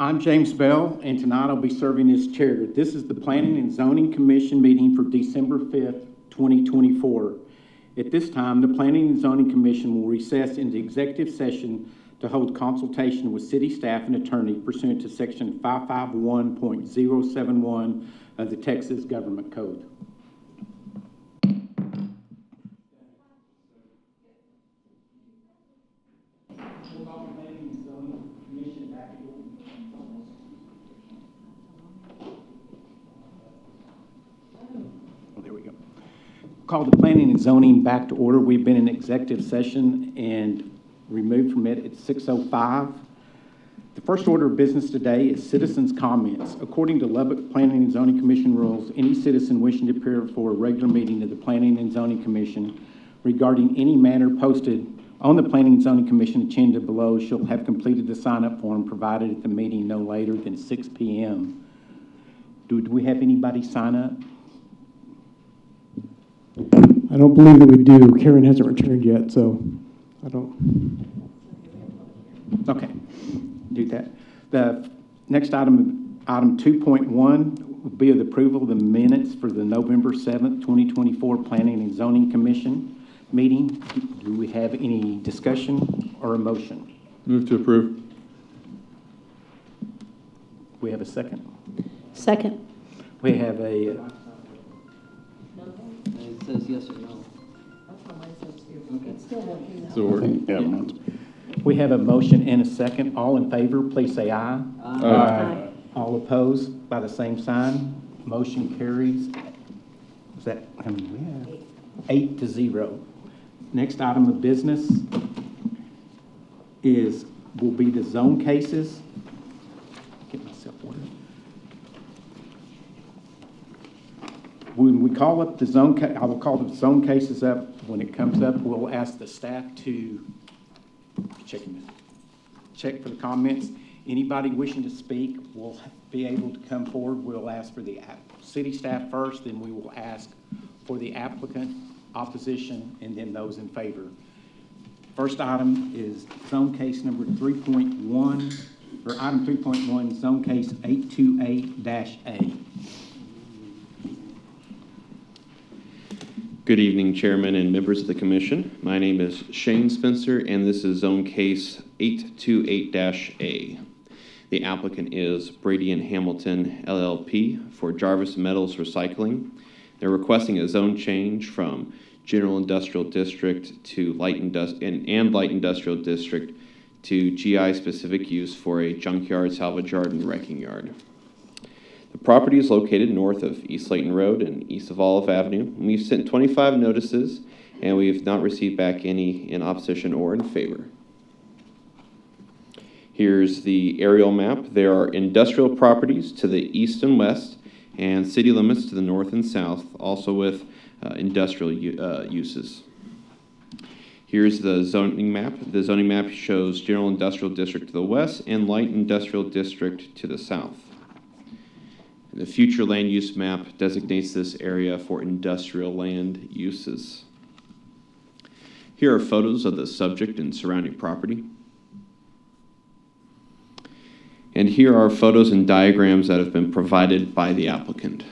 I'm James Bell, and tonight I'll be serving as chair. This is the Planning and Zoning Commission meeting for December 5th, 2024. At this time, the Planning and Zoning Commission will recess into executive session to hold consultation with city staff and attorney pursuant to section 551.071 of the Texas Government Code. Call the Planning and Zoning back to order. We've been in executive session and removed from it at 6:05. The first order of business today is citizens' comments. According to Lubbock Planning and Zoning Commission rules, any citizen wishing to appear for a regular meeting of the Planning and Zoning Commission regarding any matter posted on the Planning and Zoning Commission agenda below shall have completed the sign-up form provided at the meeting no later than 6 p.m. Do we have anybody sign up? I don't believe that we do. Karen hasn't returned yet, so I don't. Okay, do that. The next item 2.1, will be the approval of the minutes for the November 7th, 2024 Planning and Zoning Commission meeting. Do we have any discussion or a motion? Move to approve. We have a second. Second. We have a It says yes or no. It's still working though. So we're, we have a motion and a second. All in favor, please say aye. Aye. All opposed by the same sign. Motion carries. Is that, I mean, we have 8-0. Next item of business will be the zone cases. Get myself ordered. When we call up the zone, I will call the zone cases up. When it comes up, we'll ask the staff to check for the comments. Anybody wishing to speak will be able to come forward. We'll ask for the city staff first, then we will ask for the applicant, opposition, and then those in favor. First item is zone case number 3.1, or item 3.1, zone case 828-A. Good evening, Chairman and members of the Commission. My name is Shane Spencer, and this is Zone Case 828-A. The applicant is Brady and Hamilton, LLP, for Jarvis Metals Recycling. They're requesting a zone change from General Industrial District to Light Industrial District to GI-specific use for a junkyard, salvage yard, and wrecking yard. The property is located north of East Layton Road and east of Olive Avenue. We've sent 25 notices, and we've not received back any in opposition or in favor. Here's the aerial map. There are industrial properties to the east and west, and city limits to the north and south, also with industrial uses. Here's the zoning map. The zoning map shows General Industrial District to the west and Light Industrial District to the south. The future land use map designates this area for industrial land uses. Here are photos of the subject and surrounding property. And here are photos and diagrams that have been provided by the applicant.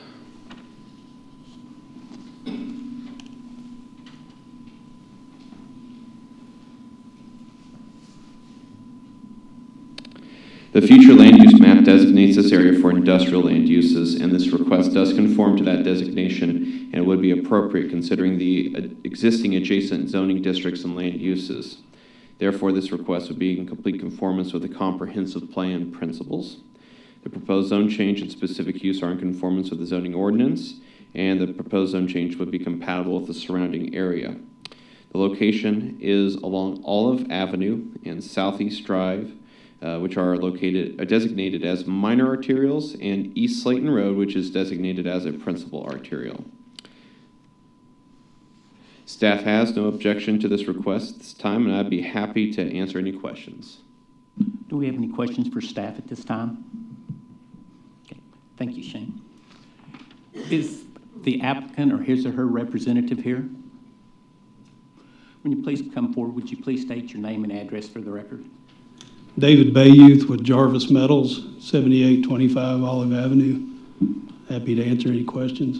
The future land use map designates this area for industrial land uses, and this request does conform to that designation, and it would be appropriate considering the existing adjacent zoning districts and land uses. Therefore, this request would be in complete conformance with the comprehensive plan principles. The proposed zone change and specific use are in conformance with the zoning ordinance, and the proposed zone change would be compatible with the surrounding area. The location is along Olive Avenue and Southeast Drive, which are designated as minor arterials, and East Slayton Road, which is designated as a principal arterial. Staff has no objection to this request at this time, and I'd be happy to answer any questions. Do we have any questions for staff at this time? Okay. Thank you, Shane. Is the applicant or his or her representative here? When you please come forward, would you please state your name and address for the record? David Bayouth with Jarvis Metals, 7825 Olive Avenue. Happy to answer any questions.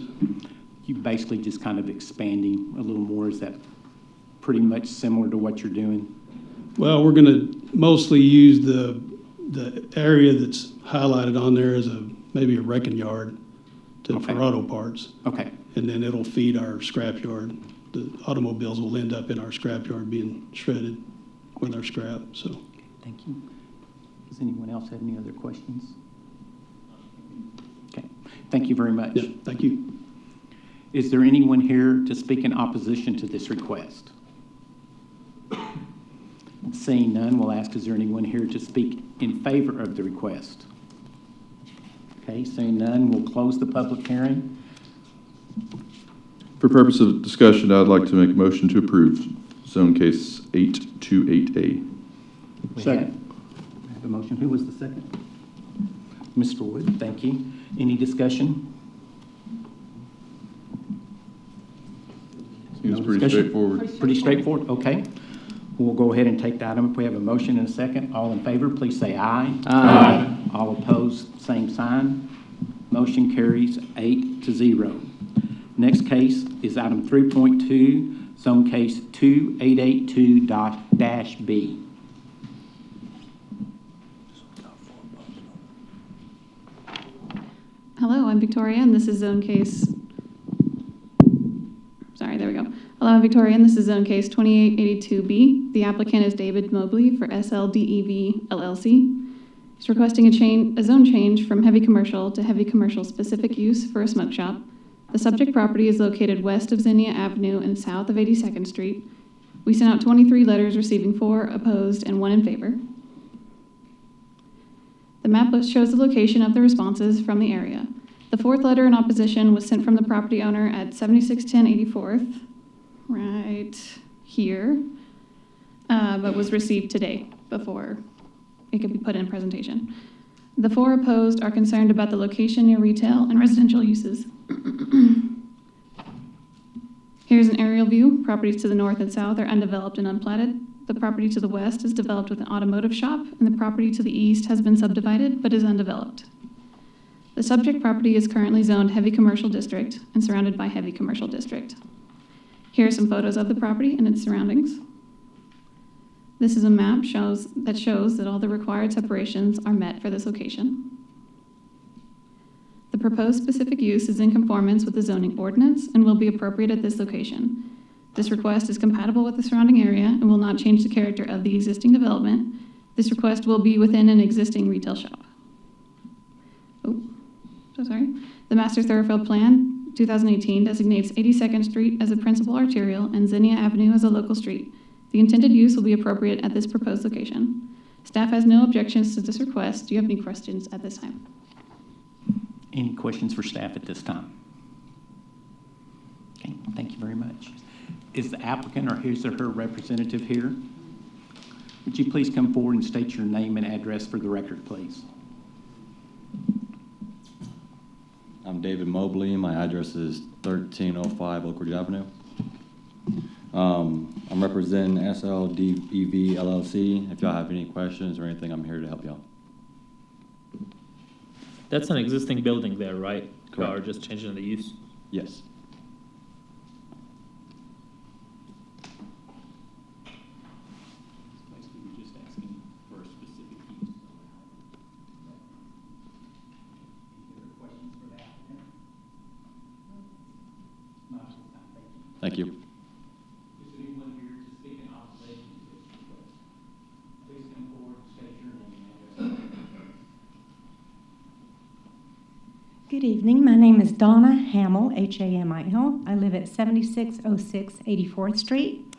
You basically just kind of expanding a little more. Is that pretty much similar to what you're doing? Well, we're going to mostly use the area that's highlighted on there as maybe a wrecking yard Okay. for auto parts. Okay, And then it'll feed our scrap yard. The automobiles will end up in our scrap yard being shredded with our scrap, so. thank you. Does anyone else have any other questions? Okay, thank you very much. Yeah, thank you. Is there anyone here to speak in opposition to this request? Seeing none, we'll ask, is there anyone here to speak in favor of the request? Okay, seeing none, we'll close the public hearing. For purpose of discussion, I'd like to make a motion to approve zone case 828A. We Second. have a motion. Who was the second? Mr. Wood, thank you. Any discussion? Seems No pretty discussion? straightforward. Pretty straightforward, okay. We'll go ahead and take the item. If we have a motion and a second, all in favor, please say aye. Aye. All opposed, same sign. Motion carries 8-0. Next case is item 3.2, zone case 2882-B. Hello, I'm Victoria, and this is zone case, sorry, there we go. Hello, I'm Victoria, and this is zone case 2882B. The applicant is David Mobley for SLDEV LLC. He's requesting a zone change from heavy commercial to heavy commercial specific use for a smoke shop. The subject property is located west of Zinnia Avenue and south of 82nd Street. We sent out 23 letters receiving 4 opposed and 1 in favor. The map shows the location of the responses from the area. The 4th letter in opposition was sent from the property owner at 7610 84th, right here, but was received today before it could be put in presentation. The 4 opposed are concerned about the location near retail and residential uses. Here's an aerial view. Properties to the north and south are undeveloped and unplatted. The property to the west is developed with an automotive shop, and the property to the east has been subdivided but is undeveloped. The subject property is currently zoned heavy commercial district and surrounded by heavy commercial district. Here are some photos of the property and its surroundings. This is a map that shows that all the required separations are met for this location. The proposed specific use is in conformance with the zoning ordinance and will be appropriate at this location. This request is compatible with the surrounding area and will not change the character of the existing development. This request will be within an existing retail shop. Oh, so sorry. The Master Thoroughfare Plan 2018 designates 82nd Street as a principal arterial and Zinnia Avenue as a local street. The intended use will be appropriate at this proposed location. Staff has no objections to this request. Do you have any questions at this time? Any questions for staff at this time? Okay, thank you very much. Is the applicant or his or her representative here? Would you please come forward and state your name and address for the record, please? I'm David Mobley. My address is 1305 Oak Ridge Avenue. I'm representing SLDEV LLC. If y'all have any questions or anything, I'm here to help y'all. That's an existing building there, right? Correct. Or just changing the use? Yes. Basically, we're just asking for a specific use. Any other questions for the applicant? Not at this time, thank you. Thank you. Is there anyone here to speak in opposition to this request? Please come forward, state your name and address. Good evening. My name is Donna Hamill, Hamil. I live at 7606 84th Street.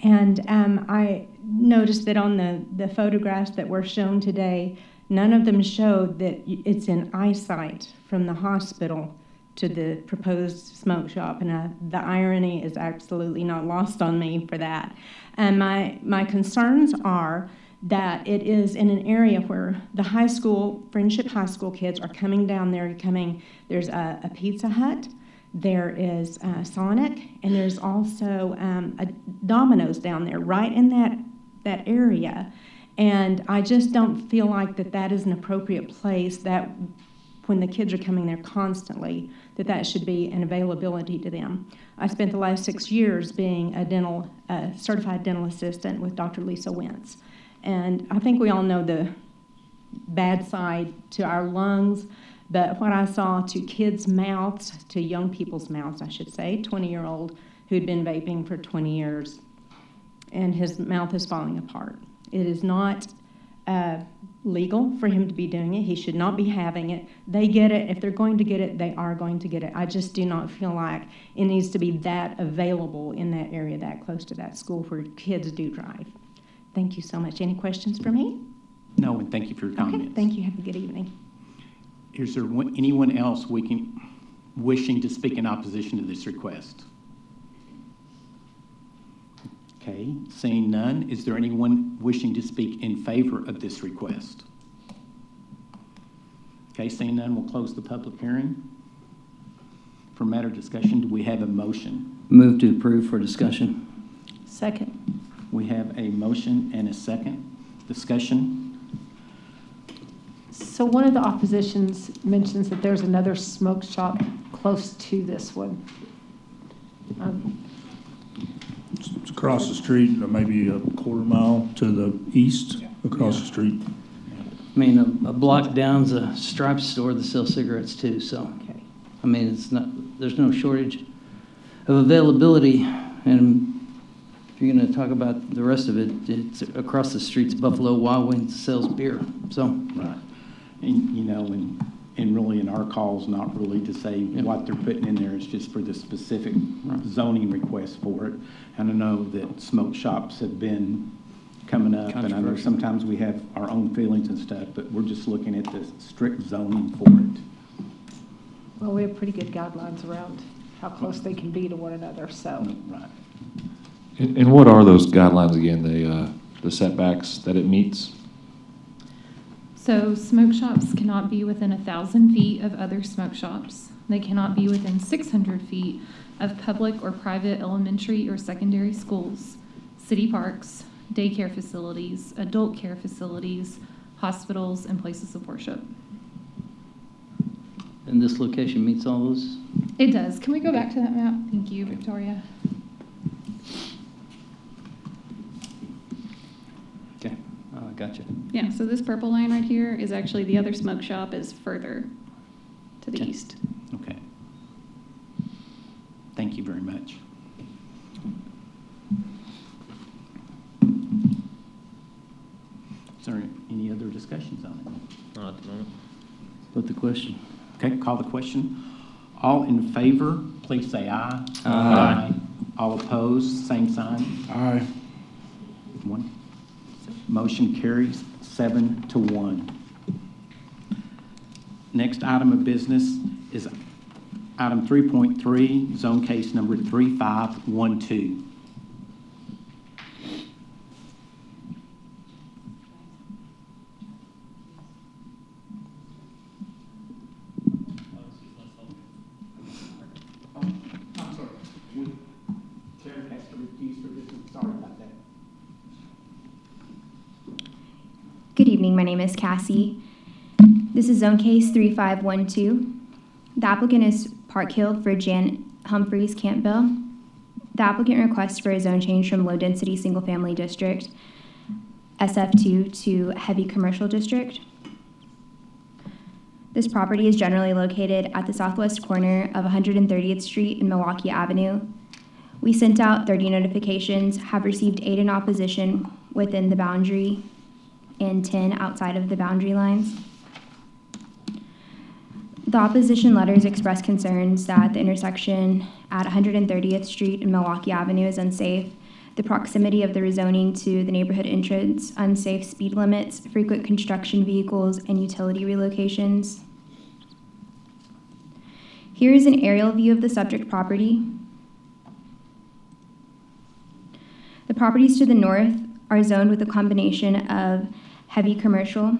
And I noticed that on the photographs that were shown today, none of them showed that it's in eyesight from the hospital to the proposed smoke shop. And the irony is absolutely not lost on me for that. And my concerns are that it is in an area where the high school, Friendship High School kids are coming down there. There's a Pizza Hut, there is Sonic, and there's also a Domino's down there, right in that area. And I just don't feel like that is an appropriate place that when the kids are coming there constantly, that should be an availability to them. I spent the last 6 years being a certified dental assistant with Dr. Lisa Wentz. And I think we all know the bad side to our lungs, but what I saw to kids' mouths, to young people's mouths, I should say, 20-year-old who'd been vaping for 20 years, and his mouth is falling apart. It is not legal for him to be doing it. He should not be having it. They get it. If they're going to get it, they are going to get it. I just do not feel like it needs to be that available in that area, that close to that school where kids do drive. Thank you so much. Any questions for me? No, and thank you for your comments. Okay, thank you. Have a good evening. Is there anyone else wishing to speak in opposition to this request? Okay, seeing none, is there anyone wishing to speak in favor of this request? Okay, seeing none, we'll close the public hearing. For matter of discussion, do we have a motion? Move to approve for discussion. Second. We have a motion and a second. Discussion? So one of the oppositions mentions that there's another smoke shop close to this one. It's across the street, or maybe a quarter mile to the east, across the street. I mean, a block down's a Stripes store that sells cigarettes too, so, Okay. I mean, there's no shortage of availability. And if you're gonna talk about the rest of it, it's across the street's Buffalo Wild Wings sells beer, so. Right. And, you know, and really in our calls, not really to say what they're putting in there, it's just for the specific zoning request for it. And I know that smoke shops have been coming up, and I know Controversial. sometimes we have our own feelings and stuff, but we're just looking at the strict zoning for it. Well, we have pretty good guidelines around how close they can be to one another, so. Right. And what are those guidelines again, the setbacks that it meets? So smoke shops cannot be within 1,000 feet of other smoke shops. They cannot be within 600 feet of public or private elementary or secondary schools, city parks, daycare facilities, adult care facilities, hospitals, and places of worship. And this location meets all those? It does. Can we go back to that map? Thank you, Victoria. Okay, gotcha. Yeah, so this purple line right here is actually the other smoke shop is further to the Okay. east. Okay. Thank you very much. Is there any other discussions on it? Not at the moment. Put the question. Okay, call the question. All in favor, please say aye. Aye. All opposed, same sign. Aye. One. Motion carries 7-1. Next item of business is item 3.3, zone case number 3512. I'm sorry. Chair has to recuse for this one. Sorry about that. Good evening, my name is Cassie. This is zone case 3512. The applicant is Park Hill for Jan Humphreys Campbell. The applicant requests for a zone change from low-density single-family district, SF2, to heavy commercial district. This property is generally located at the southwest corner of 130th Street and Milwaukee Avenue. We sent out 30 notifications, have received 8 in opposition within the boundary and 10 outside of the boundary lines. The opposition letters express concerns that the intersection at 130th Street and Milwaukee Avenue is unsafe, the proximity of the rezoning to the neighborhood entrance, unsafe speed limits, frequent construction vehicles, and utility relocations. Here is an aerial view of the subject property. The properties to the north are zoned with a combination of heavy commercial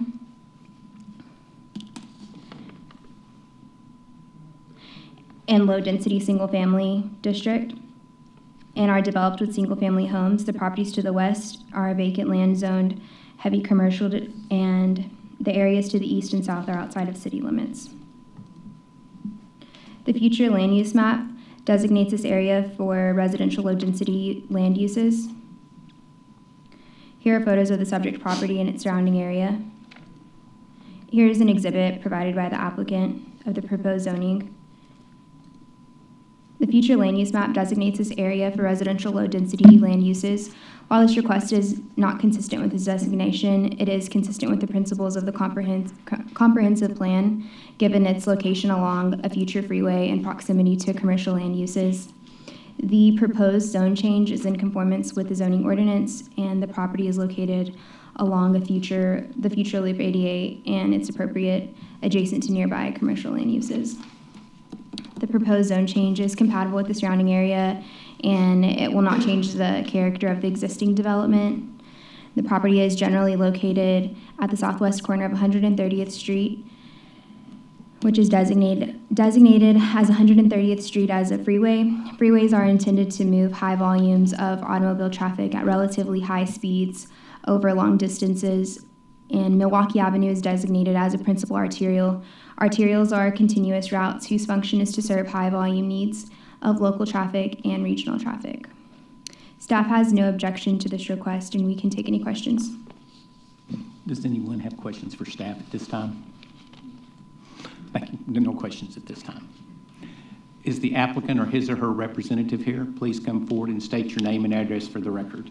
and low-density single-family district, and are developed with single-family homes. The properties to the west are vacant land zoned heavy commercial, and the areas to the east and south are outside of city limits. The future land use map designates this area for residential low-density land uses. Here are photos of the subject property and its surrounding area. Here is an exhibit provided by the applicant of the proposed zoning. The future land use map designates this area for residential low-density land uses. While this request is not consistent with this designation, it is consistent with the principles of the comprehensive plan, given its location along a future freeway and proximity to commercial land uses. The proposed zone change is in conformance with the zoning ordinance, and the property is located along the future Loop 88, and it's appropriate adjacent to nearby commercial land uses. The proposed zone change is compatible with the surrounding area, and it will not change the character of the existing development. The property is generally located at the southwest corner of 130th Street, which is designated as 130th Street as a freeway. Freeways are intended to move high volumes of automobile traffic at relatively high speeds over long distances, and Milwaukee Avenue is designated as a principal arterial. Arterials are continuous routes whose function is to serve high volume needs of local traffic and regional traffic. Staff has no objection to this request, and we can take any questions. Does anyone have questions for staff at this time? Thank you. No questions at this time. Is the applicant or his or her representative here? Please come forward and state your name and address for the record.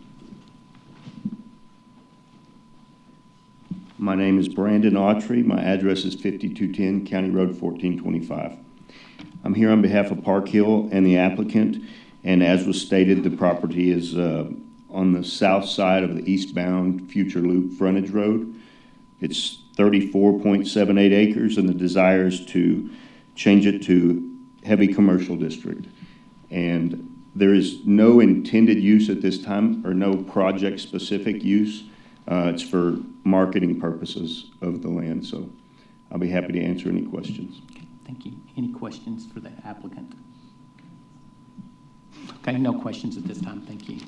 My name is Brandon Autry. My address is 5210 County Road 1425. I'm here on behalf of Park Hill and the applicant, and as was stated, the property is on the south side of the eastbound Future Loop frontage road. It's 34.78 acres, and the desire is to change it to heavy commercial district. And there is no intended use at this time, or no project-specific use. It's for marketing purposes of the land, so I'll be happy to answer any questions. Okay, thank you. Any questions for the applicant? Okay, no questions at this time. Thank you.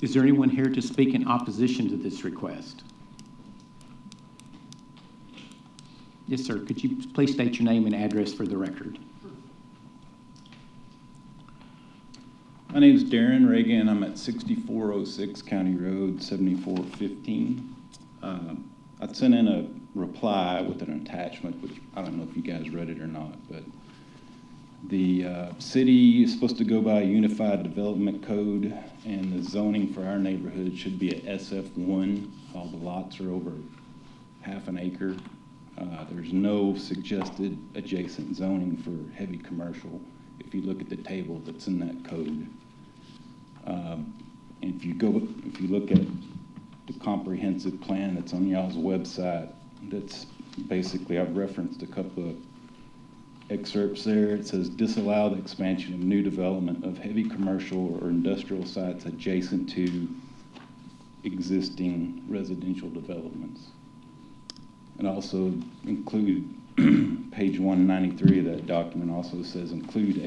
Is there anyone here to speak in opposition to this request? Yes, sir. Could you please state your name and address for the record? My name is Darren Reagan. I'm at 6406 County Road 7415. I sent in a reply with an attachment, which I don't know if you guys read it or not, but the city is supposed to go by a unified development code, and the zoning for our neighborhood should be at SF1. All the lots are over half an acre. There's no suggested adjacent zoning for heavy commercial if you look at the table that's in that code. And if you look at the comprehensive plan that's on y'all's website, that's basically, I've referenced a couple of excerpts there. It says disallow the expansion of new development of heavy commercial or industrial sites adjacent to existing residential developments. And also include page 193 of that document also says include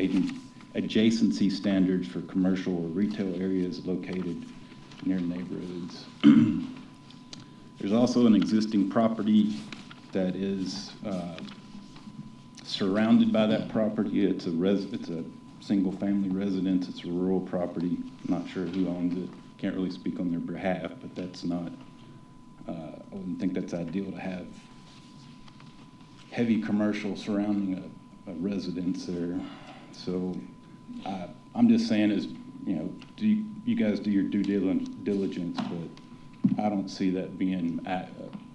adjacency standards for commercial or retail areas located near neighborhoods. There's also an existing property that is surrounded by that property. It's a single-family residence. It's a rural property. I'm not sure who owns it. Can't really speak on their behalf, but that's not. I wouldn't think that's ideal to have heavy commercial surrounding a residence there. So I'm just saying is, you guys do your due diligence, but I don't see that being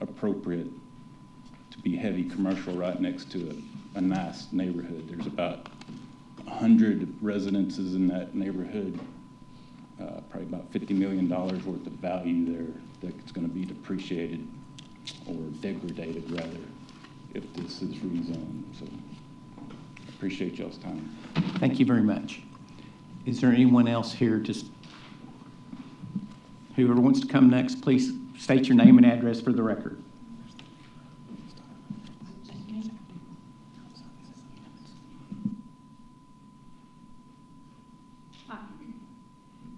appropriate to be heavy commercial right next to a nice neighborhood. There's about 100 residences in that neighborhood, probably about $50 million worth of value there that's going to be depreciated or degraded rather if this is rezoned. So I appreciate y'all's time. Thank you very much. Is there anyone else here? Whoever wants to come next, please state your name and address for the record.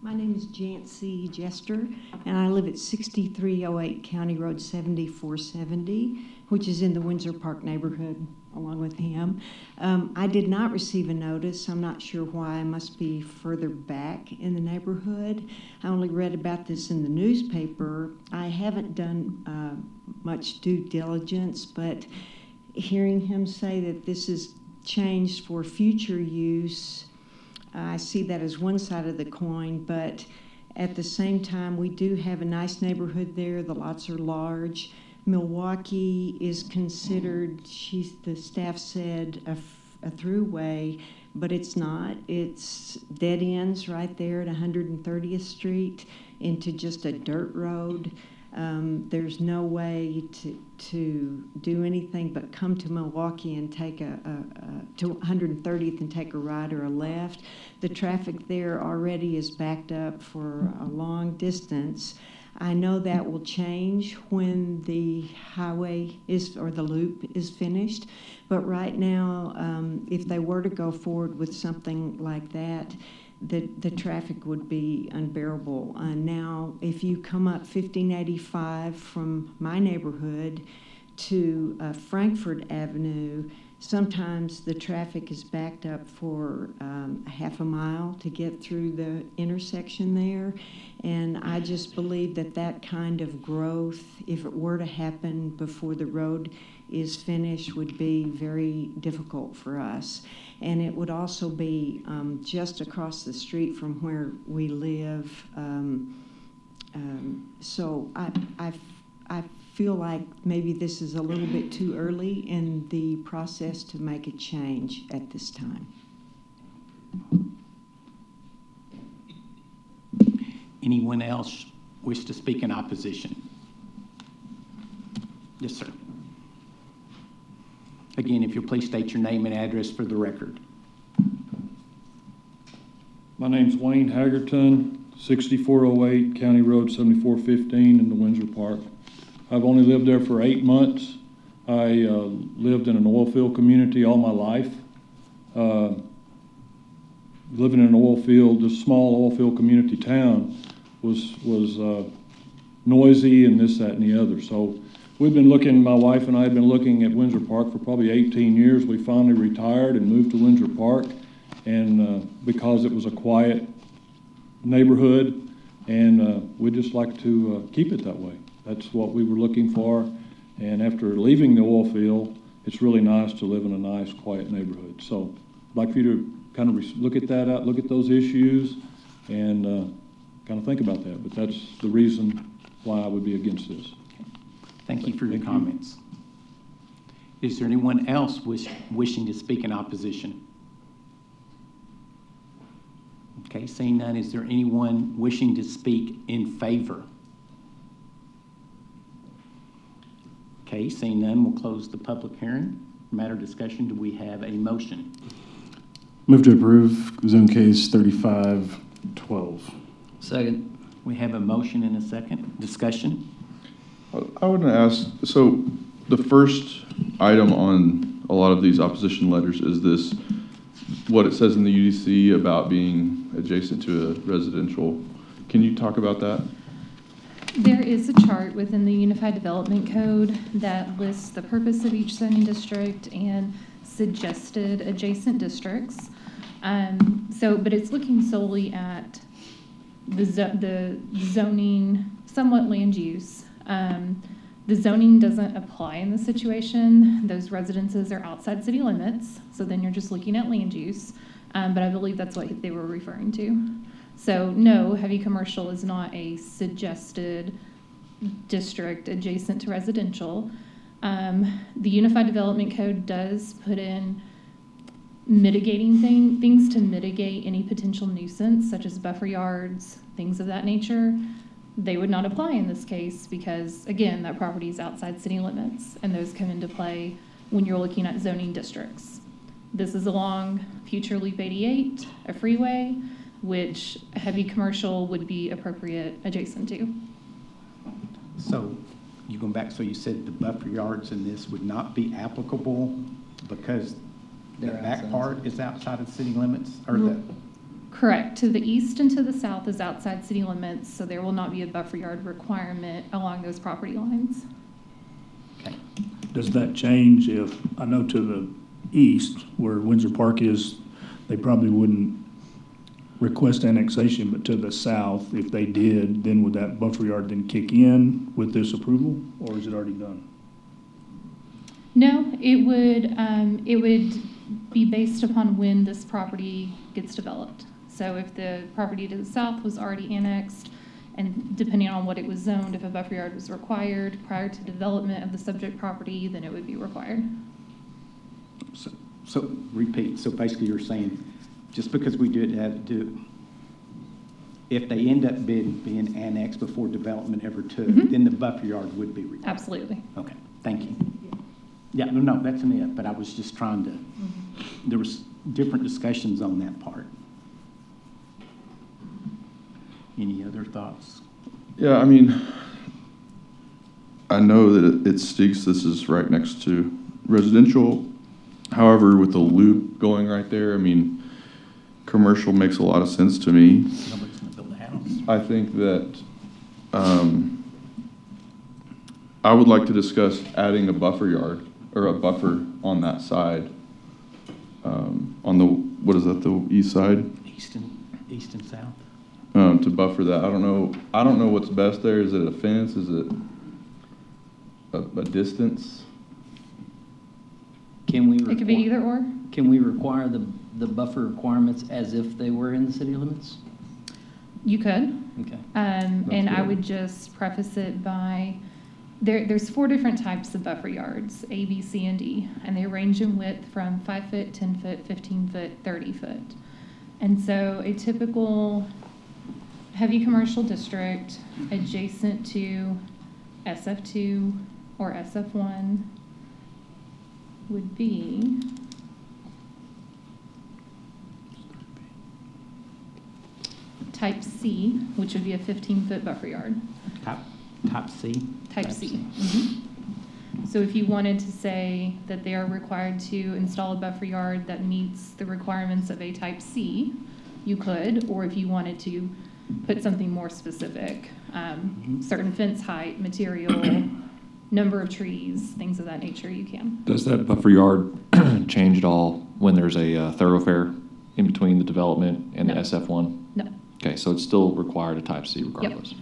My name is Jancy Jester, and I live at 6308 County Road 7470, which is in the Windsor Park neighborhood, along with him. I did not receive a notice. I'm not sure why. I must be further back in the neighborhood. I only read about this in the newspaper. I haven't done much due diligence, but hearing him say that this is changed for future use, I see that as one side of the coin, but at the same time, we do have a nice neighborhood there. The lots are large. Milwaukee is considered, the staff said, a throughway, but it's not. It's dead ends right there at 130th Street into just a dirt road. There's no way to do anything but come to Milwaukee and take to 130th and take a right or a left. The traffic there already is backed up for a long distance. I know that will change when the highway or the loop is finished, but right now, if they were to go forward with something like that, the traffic would be unbearable. Now, if you come up 1585 from my neighborhood to Frankfurt Avenue, sometimes the traffic is backed up for a half a mile to get through the intersection there. And I just believe that kind of growth, if it were to happen before the road is finished, would be very difficult for us. And it would also be just across the street from where we live. So I feel like maybe this is a little bit too early in the process to make a change at this time. Anyone else wish to speak in opposition? Yes, sir. Again, if you'll please state your name and address for the record. My name's Wayne Haggerton, 6408 County Road 7415 in the Windsor Park. I've only lived there for 8 months. I lived in an oil field community all my life. Living in an oil field, this small oil field community town was noisy and this, that, and the other. So we've been looking, my wife and I have been looking at Windsor Park for probably 18 years. We finally retired and moved to Windsor Park, and because it was a quiet neighborhood, and we'd just like to keep it that way. That's what we were looking for, and after leaving the oil field, it's really nice to live in a nice, quiet neighborhood. So I'd like for you to kind of look at that out, look at those issues, and kind of think about that. But that's the reason why I would be against this. Thank you for your comments. Is there anyone else wishing to speak in opposition? Okay, seeing none, is there anyone wishing to speak in favor? Okay, seeing none, we'll close the public hearing. Matter of discussion, do we have a motion? Move to approve zone case 3512. Second. We have a motion and a second. Discussion? I want to ask, so the first item on a lot of these opposition letters is this, what it says in the UDC about being adjacent to a residential. Can you talk about that? There is a chart within the Unified Development Code that lists the purpose of each zoning district and suggested adjacent districts. But it's looking solely at the zoning, somewhat land use. The zoning doesn't apply in this situation. Those residences are outside city limits, so then you're just looking at land use. But I believe that's what they were referring to. So no, heavy commercial is not a suggested district adjacent to residential. The Unified Development Code does put in mitigating things to mitigate any potential nuisance, such as buffer yards, things of that nature. They would not apply in this case because, again, that property is outside city limits, and those come into play when you're looking at zoning districts. This is along Future Loop 88, a freeway, which heavy commercial would be appropriate adjacent to. So you going back, so you said the buffer yards in this would not be applicable because the back part is outside of city limits, or the Correct. To the east and to the south is outside city limits, so there will not be a buffer yard requirement along those property lines. Does that change if, I know to the east where Windsor Park is, they probably wouldn't request annexation, but to the south, if they did, then would that buffer yard then kick in with this approval, or is it already done? No, it would be based upon when this property gets developed. So if the property to the south was already annexed, and depending on what it was zoned, if a buffer yard was required prior to development of the subject property, then it would be required. So repeat, so basically you're saying, just because we if they end up being annexed before development ever took, then the buffer yard would be required? Absolutely. Okay, thank you. Yeah, no, that's an if, but I was just trying to, there was different discussions on that part. Any other thoughts? Yeah, I mean, I know that it stinks, this is right next to residential. However, with the loop going right there, I mean, commercial makes a lot of sense to me. Nobody's gonna build a house. I think that I would like to discuss adding a buffer yard or a buffer on that side. On the, what is that, the east side? East and south? To buffer that. I don't know what's best there. Is it a fence? Is it a distance? Can we? It could be either or. Can we require the buffer requirements as if they were in the city limits? You could. Okay. And I good. would just preface it by, there's 4 different types of buffer yards, A, B, C, and D, and they range in width from 5 foot, 10 foot, 15 foot, 30 foot. And so a typical heavy commercial district adjacent to SF2 or SF1 would be type C, which would be a 15-foot buffer yard. Type C? Type C. So if you wanted to say that they are required to install a buffer yard that meets the requirements of a type C, you could, or if you wanted to put something more specific, certain fence height, material, number of trees, things of that nature, you can. Does that buffer yard change at all when there's a thoroughfare in between the development and the No. SF1? No. Okay, so it's still required a type C regardless.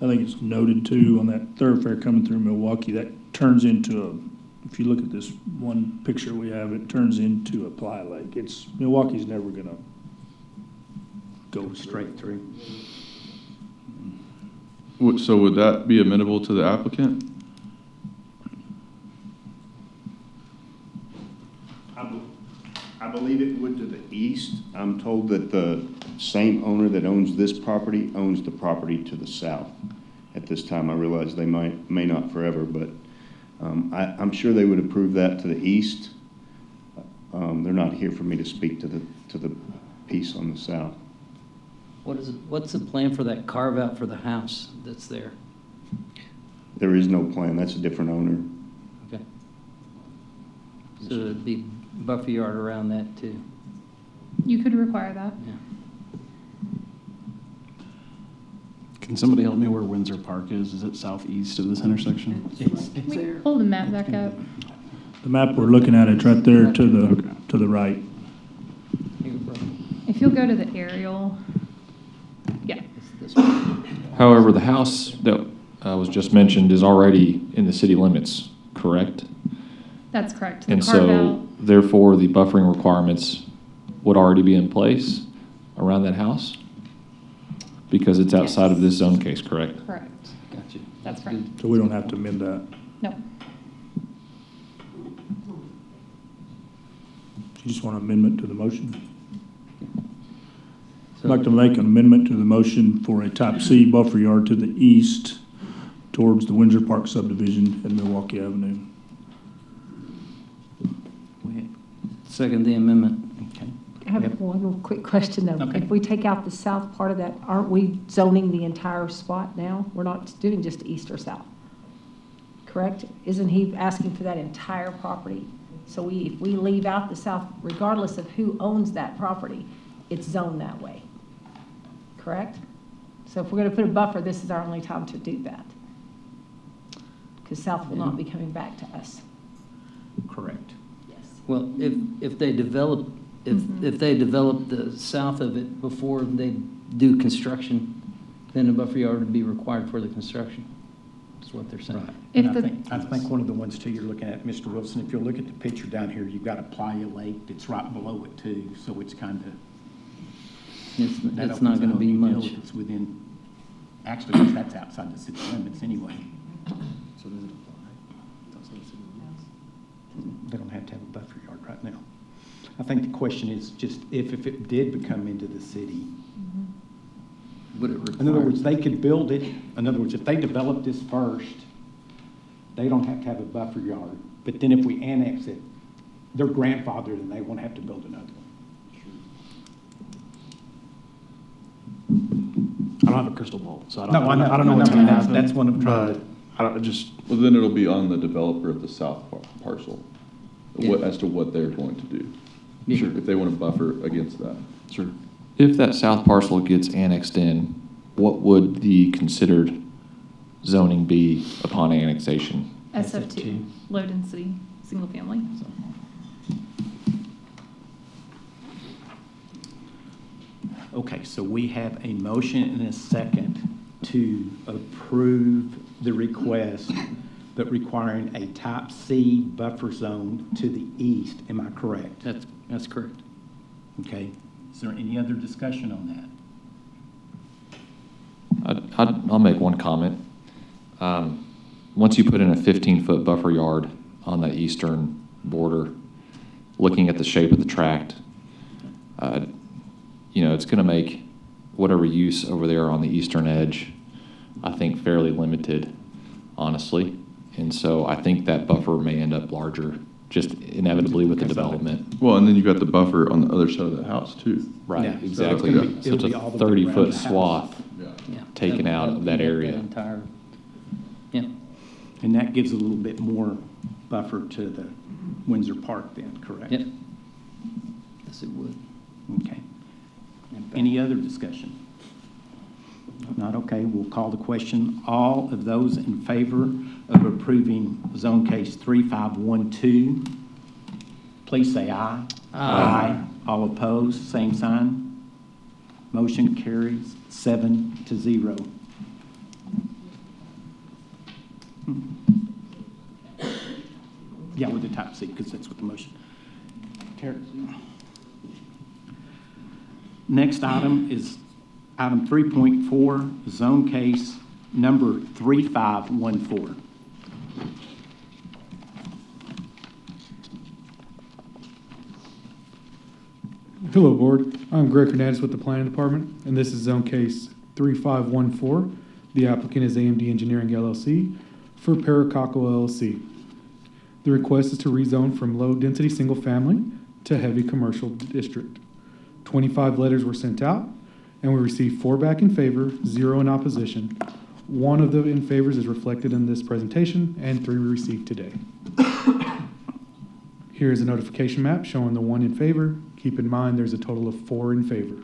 I think it's noted too, on that thoroughfare coming through Milwaukee, that turns into if you look at this one picture we have, it turns into a ply lake. Milwaukee's never gonna go straight through. So would that be amenable to the applicant? I believe it would to the east. I'm told that the same owner that owns this property owns the property to the south. At this time, I realize they may not forever, but I'm sure they would approve that to the east. They're not here for me to speak to the piece on the south. What's the plan for that carve out for the house that's there? There is no plan. That's a different owner. Okay. So it'd be buffer yard around that too. You could require that. Yeah. Can somebody help me where Windsor Park is? Is it southeast of this intersection? Can we pull the map back up? The map we're looking at, it's right there to the right. If you'll go to the aerial, yeah. However, the house that was just mentioned is already in the city limits, correct? That's correct. The And carve so, out, therefore, the buffering requirements would already be in place around that house? Because it's outside of this zone case, correct? correct. Gotcha. That's correct. So we don't have to amend that. No. You just want an amendment to the motion? I'd like to make an amendment to the motion for a type C buffer yard to the east towards the Windsor Park subdivision at Milwaukee Avenue. Second the amendment. Okay. I have one more quick question though. Okay. If we take out the south part of that, aren't we zoning the entire spot now? We're not doing just east or south, correct? Isn't he asking for that entire property? So if we leave out the south, regardless of who owns that property, it's zoned that way. Correct? So if we're going to put a buffer, this is our only time to do that. Because South will not be coming back to us. Correct. Well, if they develop, if they develop the south of it before they do construction, then a buffer yard would be required for the construction, is what they're saying. And I think one of the ones too you're looking at, Mr. Wilson, if you look at the picture down here, you've got a playa lake that's right below it too, so it's kind of. It's not going to be much. It's within, actually, that's outside the city limits anyway. So does it apply? It's also the city limits. They don't have to have a buffer yard right now. I think the question is just if it did become into the city. Would it require? In other words, they could build it, in other words, if they develop this first, they don't have to have a buffer yard. But then if we annex it, they're grandfathered and they won't have to build another one. I don't have a crystal ball, so I don't, No, I know. I don't know what's No, going to that's- happen. that's what I'm trying to- I don't, just, Well, then it'll be on the developer of the south parcel, Yeah. as to what they're going to do. Sure. If they want to buffer against that. sure. If that south parcel gets annexed in, what would the considered zoning be upon annexation? SF2, low density, single family. Okay, so we have a motion and a second to approve the request, but requiring a type C buffer zone to the east. Am I correct? That's correct. Okay. Is there any other discussion on that? I'll make one comment. Once you put in a 15-foot buffer yard on the eastern border, looking at the shape of the tract, it's going to make whatever use over there on the eastern edge, I think, fairly limited, honestly. And so I think that buffer may end up larger, just inevitably with the development. Well, and then you've got the buffer on the other side of the house too. Right, Yeah. exactly. So it's So gonna it's be a all the way around 30-foot the house. swath Yeah. taken out of that area. Entire, yeah. And that gives a little bit more buffer to the Windsor Park then, correct? Yep. Yes, it would. Okay. Any other discussion? Not okay, we'll call the question. All of those in favor of approving zone case 3512, please say aye. Aye. All opposed, same sign. Motion carries 7-0. Yeah, with the type C, because that's what the motion. Next item is item 3.4, zone case number 3514. Hello, Board. I'm Greg Hernandez with the Planning Department, and this is zone case 3514. The applicant is AMD Engineering LLC for Paracaco LLC. The request is to rezone from low-density single-family to heavy commercial district. 25 letters were sent out, and we received 4 back in favor, 0 in opposition. 1 of the in favors is reflected in this presentation, and 3 we received today. Here is a notification map showing the 1 in favor. Keep in mind, there's a total of 4 in favor.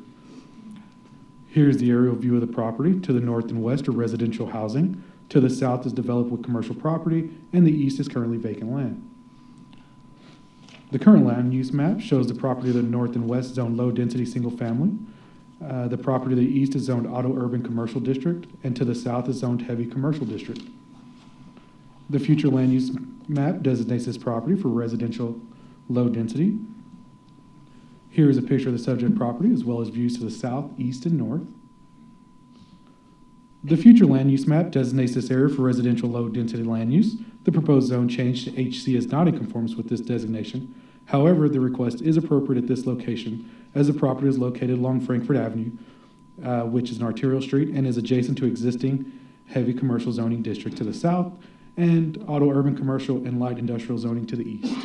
Here's the aerial view of the property. To the north and west are residential housing. To the south is developed with commercial property, and the east is currently vacant land. The current land use map shows the property to the north and west zone low-density single-family. The property to the east is zoned auto-urban commercial district, and to the south is zoned heavy commercial district. The future land use map designates this property for residential low density. Here is a picture of the subject property as well as views to the south, east, and north. The future land use map designates this area for residential low density land use. The proposed zone change to HC is not in conformance with this designation. However, the request is appropriate at this location as the property is located along Frankfurt Avenue, which is an arterial street and is adjacent to existing heavy commercial zoning district to the south and auto urban commercial and light industrial zoning to the east.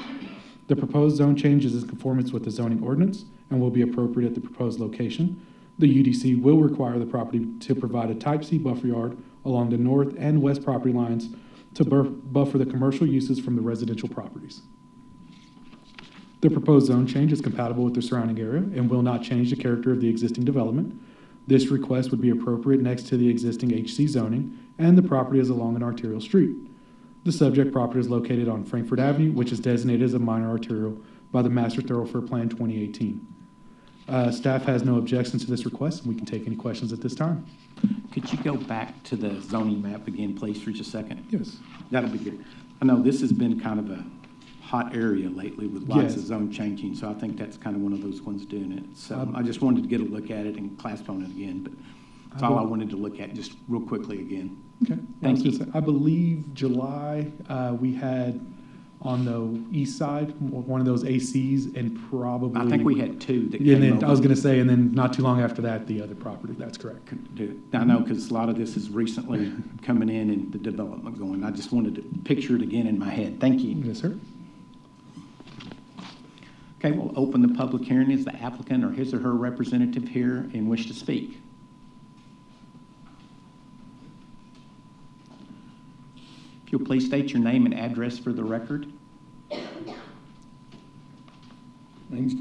The proposed zone change is in conformance with the zoning ordinance and will be appropriate at the proposed location. The UDC will require the property to provide a type C buffer yard along the north and west property lines to buffer the commercial uses from the residential properties. The proposed zone change is compatible with the surrounding area and will not change the character of the existing development. This request would be appropriate next to the existing HC zoning, and the property is along an arterial street. The subject property is located on Frankfurt Avenue, which is designated as a minor arterial by the Master Thoroughfare Plan 2018. Staff has no objections to this request, and we can take any questions at this time. Could you go back to the zoning map again, please, for just a second? Yes. That'll be good. I know this has been kind of a hot area lately with lots of Yes. zone changing, so I think that's kind of one of those ones doing it. So I just wanted to get a look at it and clasp on it again, but that's all I wanted to look at, just real quickly again. Okay. Thank you. I believe July, we had on the east side, one of those ACs, and probably. I think we had two that Yeah, came and then over. I was gonna say, and then not too long after that, the other property. That's correct. Do it. I know, because a lot of this is recently coming in and the development going. I just wanted to picture it again in my head. Thank you. Yes, sir. Okay, we'll open the public hearing. Is the applicant or his or her representative here and wish to speak? If you'll please state your name and address for the record. Name's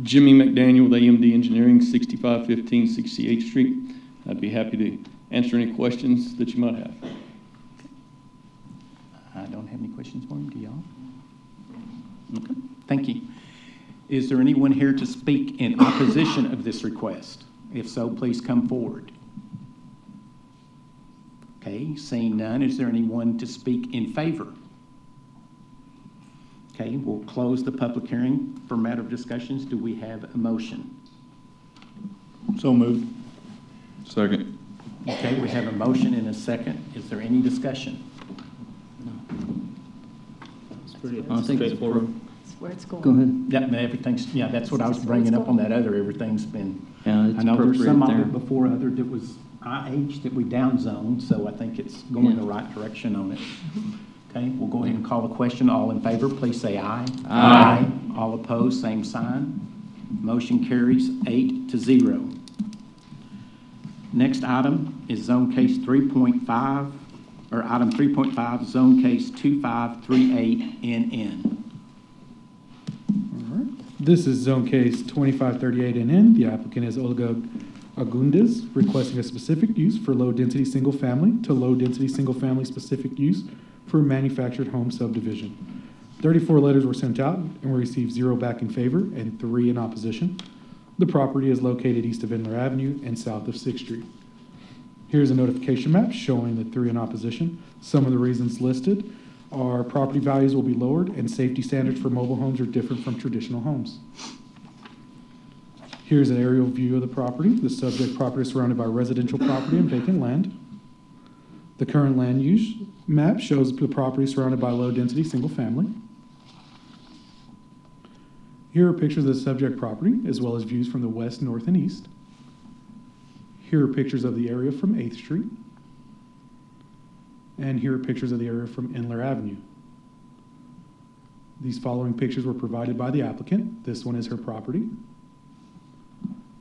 Jimmy McDaniel with AMD Engineering, 6515 68th Street. I'd be happy to answer any questions that you might have. I don't have any questions for him. Do y'all? Okay, thank you. Is there anyone here to speak in opposition of this request? If so, please come forward. Okay, seeing none, is there anyone to speak in favor? Okay, we'll close the public hearing for matter of discussions. Do we have a motion? So moved. Second. Okay, we have a motion and a second. Is there any discussion? It's pretty I think it's straightforward. That's where it's going. Go ahead. Yeah, everything's, yeah, that's what I was bringing up on that other, everything's been. Yeah, it's I know there's some of appropriate it there. before other that was IH that we downzoned, so I think it's going the right direction on it. Okay, we'll go ahead and call the question. All in favor, please say aye. Aye. All opposed, same sign. Motion carries 8-0. Next item is zone case 3.5, or item 3.5, zone case 2538NN. This is zone case 2538NN. The applicant is Olga Agundes, requesting a specific use for low-density single-family to low-density single-family specific use for a manufactured home subdivision. 34 letters were sent out, and we received 0 back in favor and 3 in opposition. The property is located east of Inler Avenue and south of 6th Street. Here's a notification map showing the 3 in opposition. Some of the reasons listed are property values will be lowered and safety standards for mobile homes are different from traditional homes. Here's an aerial view of the property. The subject property is surrounded by residential property and vacant land. The current land use map shows the property surrounded by low-density single-family. Here are pictures of the subject property, as well as views from the west, north, and east. Here are pictures of the area from 8th Street. And here are pictures of the area from Inler Avenue. These following pictures were provided by the applicant. This one is her property.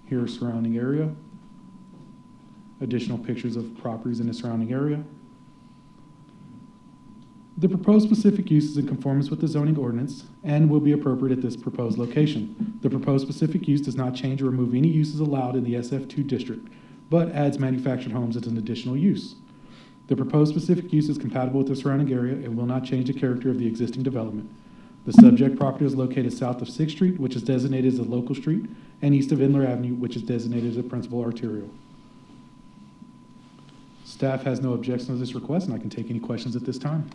Here are surrounding area. Additional pictures of properties in the surrounding area. The proposed specific use is in conformance with the zoning ordinance and will be appropriate at this proposed location. The proposed specific use does not change or remove any uses allowed in the SF2 district, but adds manufactured homes as an additional use. The proposed specific use is compatible with the surrounding area and will not change the character of the existing development. The subject property is located south of 6th Street, which is designated as a local street, and east of Inler Avenue, which is designated as a principal arterial. Staff has no objection to this request, and I can take any questions at this time.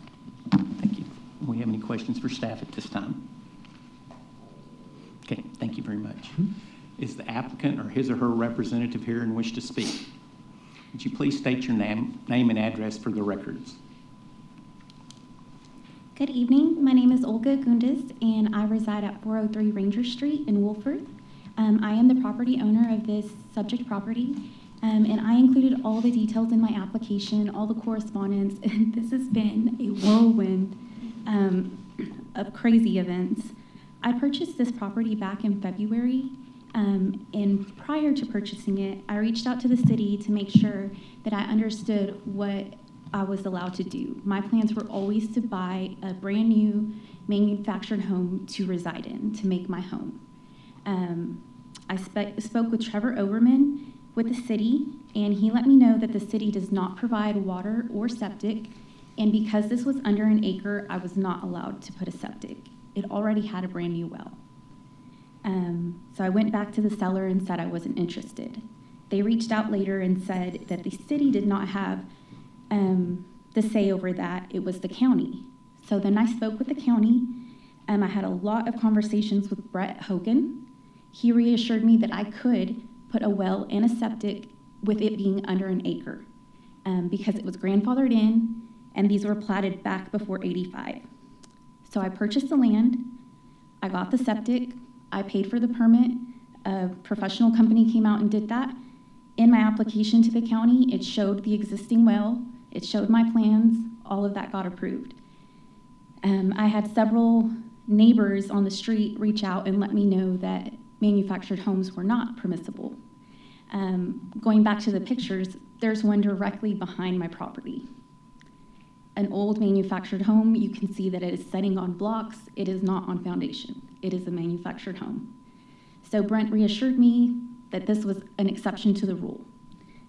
Thank you. Do we have any questions for staff at this time? Okay, thank you very much. Is the applicant or his or her representative here and wish to speak? Would you please state your name and address for the records? Good evening. My name is Olga Gundes, and I reside at 403 Ranger Street in Wolford. I am the property owner of this subject property, and I included all the details in my application, all the correspondence, and this has been a whirlwind of crazy events. I purchased this property back in February, and prior to purchasing it, I reached out to the city to make sure that I understood what I was allowed to do. My plans were always to buy a brand new manufactured home to reside in, to make my home. I spoke with Trevor Overman with the city, and he let me know that the city does not provide water or septic, and because this was under an acre, I was not allowed to put a septic. It already had a brand new well. So I went back to the seller and said I wasn't interested. They reached out later and said that the city did not have the say over that, it was the county. So then I spoke with the county, I had a lot of conversations with Brett Hogan. He reassured me that I could put a well and a septic with it being under an acre because it was grandfathered in and these were platted back before '85. So I purchased the land, I got the septic, I paid for the permit, a professional company came out and did that. In my application to the county, it showed the existing well, it showed my plans, all of that got approved. I had several neighbors on the street reach out and let me know that manufactured homes were not permissible. Going back to the pictures, there's one directly behind my property. An old manufactured home, you can see that it is setting on blocks. It is not on foundation. It is a manufactured home. So Brent reassured me that this was an exception to the rule.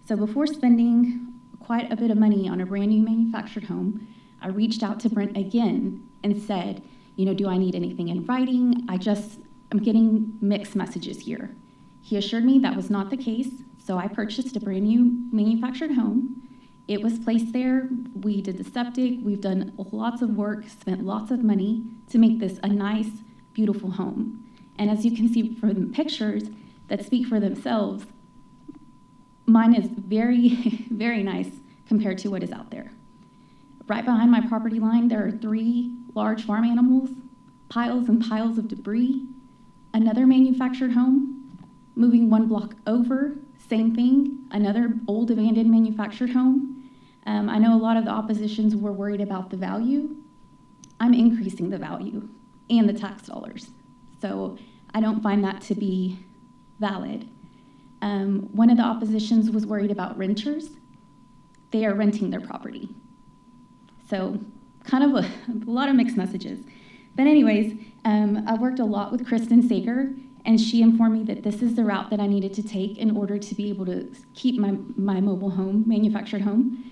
So before spending quite a bit of money on a brand new manufactured home, I reached out to Brent again and said, you know, do I need anything in writing? I'm getting mixed messages here. He assured me that was not the case, so I purchased a brand new manufactured home. It was placed there, we did the septic, we've done lots of work, spent lots of money to make this a nice, beautiful home. And as you can see from the pictures that speak for themselves, mine is very, very nice compared to what is out there. Right behind my property line, there are 3 large farm animals, piles and piles of debris, another manufactured home, moving 1 block over, same thing, another old abandoned manufactured home. I know a lot of the oppositions were worried about the value. I'm increasing the value and the tax dollars. So I don't find that to be valid. One of the oppositions was worried about renters. They are renting their property. So kind of a lot of mixed messages. But anyways, I worked a lot with Kristen Sager, and she informed me that this is the route that I needed to take in order to be able to keep my mobile home, manufactured home.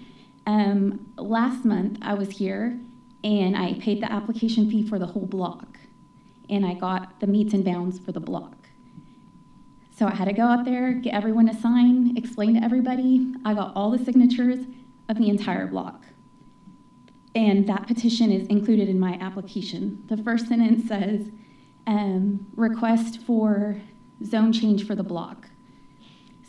Last month, I was here, and I paid the application fee for the whole block, and I got the meets and bounds for the block. So I had to go out there, get everyone to sign, explain to everybody. I got all the signatures of the entire block. And that petition is included in my application. The first sentence says, request for zone change for the block.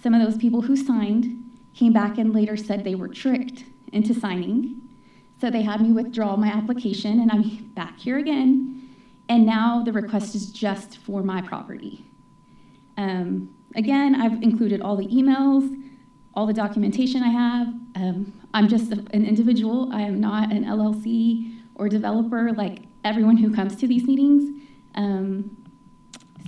Some of those people who signed came back and later said they were tricked into signing. So they had me withdraw my application, and I'm back here again. And now the request is just for my property. Again, I've included all the emails, all the documentation I have. I'm just an individual. I am not an LLC or developer like everyone who comes to these meetings.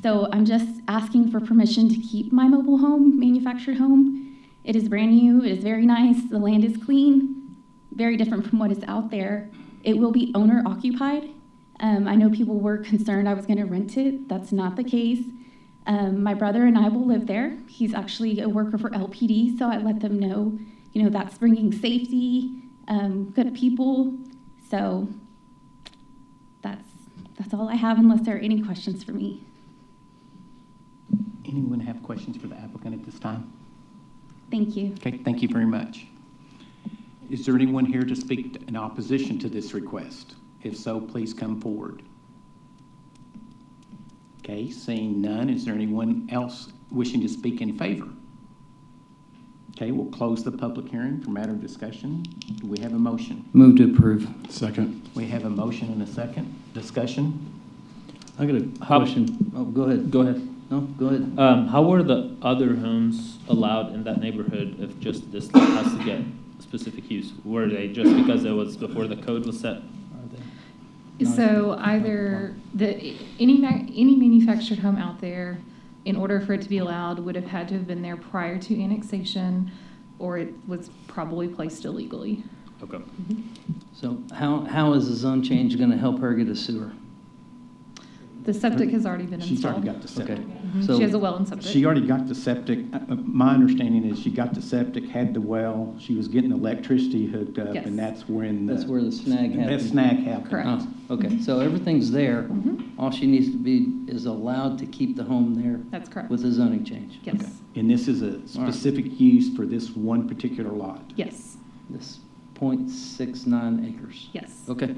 So I'm just asking for permission to keep my mobile home, manufactured home. It is brand new, it is very nice, the land is clean, very different from what is out there. It will be owner occupied. I know people were concerned I was gonna rent it. That's not the case. My brother and I will live there. He's actually a worker for LPD, so I let them know, you know, that's bringing safety, good people. So that's all I have unless there are any questions for me. Anyone have questions for the applicant at this time? Thank you. Okay, thank you very much. Is there anyone here to speak in opposition to this request? If so, please come forward. Okay, seeing none, is there anyone else wishing to speak in favor? Okay, we'll close the public hearing for matter of discussion. Do we have a motion? Move to approve. Second. We have a motion and a second. Discussion? I got a question. Oh, go ahead. Go ahead. No, go ahead. How were the other homes allowed in that neighborhood if just this lot has to get specific use? Were they just because it was before the code was set? So either any manufactured home out there, in order for it to be allowed, would have had to have been there prior to annexation, or it was probably placed illegally. Okay. So how is the zone change going to help her get a sewer? The septic has already been She's installed. already got the septic. Okay. Mhm. So- She has a well and septic. She already got the septic. My understanding is she got the septic, had the well, she was getting electricity hooked up, Yes. and that's when That's where the snag happened. That snag happened. Correct. Oh, okay, so everything's there. Mhm. All she needs to be is allowed to keep the home there That's correct. with the zoning change. Yes. Okay. And this is a specific use for this one particular lot. Yes. This 0.69 acres. Yes. Okay.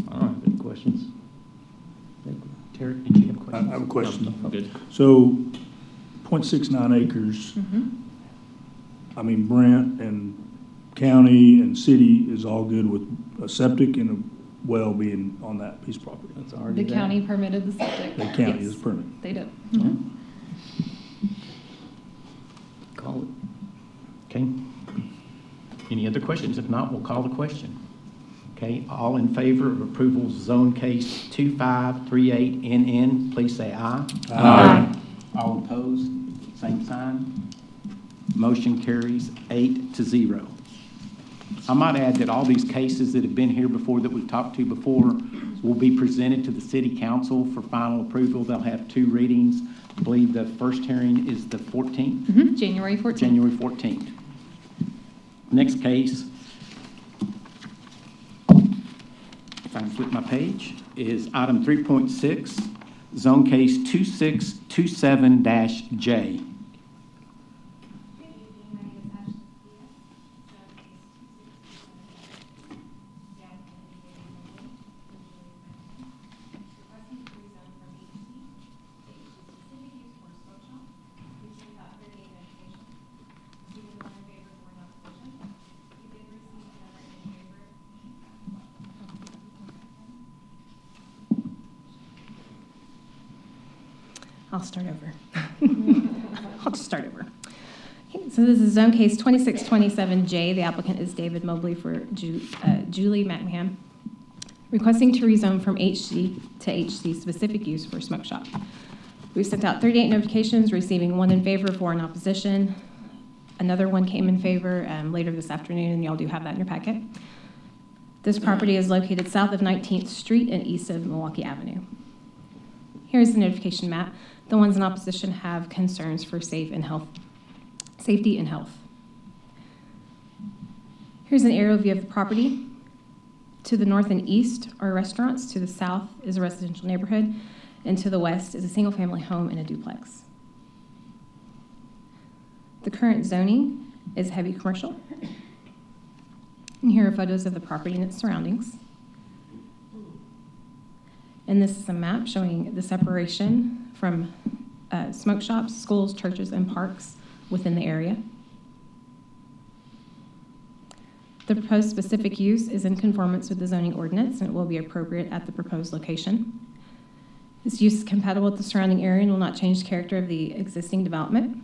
I don't have any questions. Terry, did you have a I question? have a question. Good. So 0.69 acres, Mhm. I mean, Brent and county and city is all good with a septic and a well being on that piece of property. That's already The there. county permitted the septic. The county Yes. is permitted. They did. Yeah. Call it. Okay. Any other questions? If not, we'll call the question. Okay, all in favor of approval of zone case 2538NN, please say aye. Aye. All opposed, same sign. Motion carries 8-0. I might add that all these cases that have been here before, that we've talked to before, will be presented to the city council for final approval. They'll have 2 readings. I believe the first hearing is the 14th. Mhm. January 14th. January 14th. Next case, if I can flip my page, is item 3.6, zone case 2627-J. I'll start over. I'll just start over. Okay, so this is zone case 2627J. The applicant is David Mobley for Julie McMahon, requesting to rezone from HC to HC specific use for smoke shop. We sent out 38 notifications, receiving 1 in favor, 4 in opposition. Another one came in favor later this afternoon, and y'all do have that in your packet. This property is located south of 19th Street and east of Milwaukee Avenue. Here's the notification map. The ones in opposition have concerns for safety and health. Here's an aerial view of the property. To the north and east are restaurants. To the south is a residential neighborhood. And to the west is a single-family home and a duplex. The current zoning is heavy commercial. And here are photos of the property and its surroundings. And this is a map showing the separation from smoke shops, schools, churches, and parks within the area. The proposed specific use is in conformance with the zoning ordinance, and it will be appropriate at the proposed location. This use is compatible with the surrounding area and will not change the character of the existing development.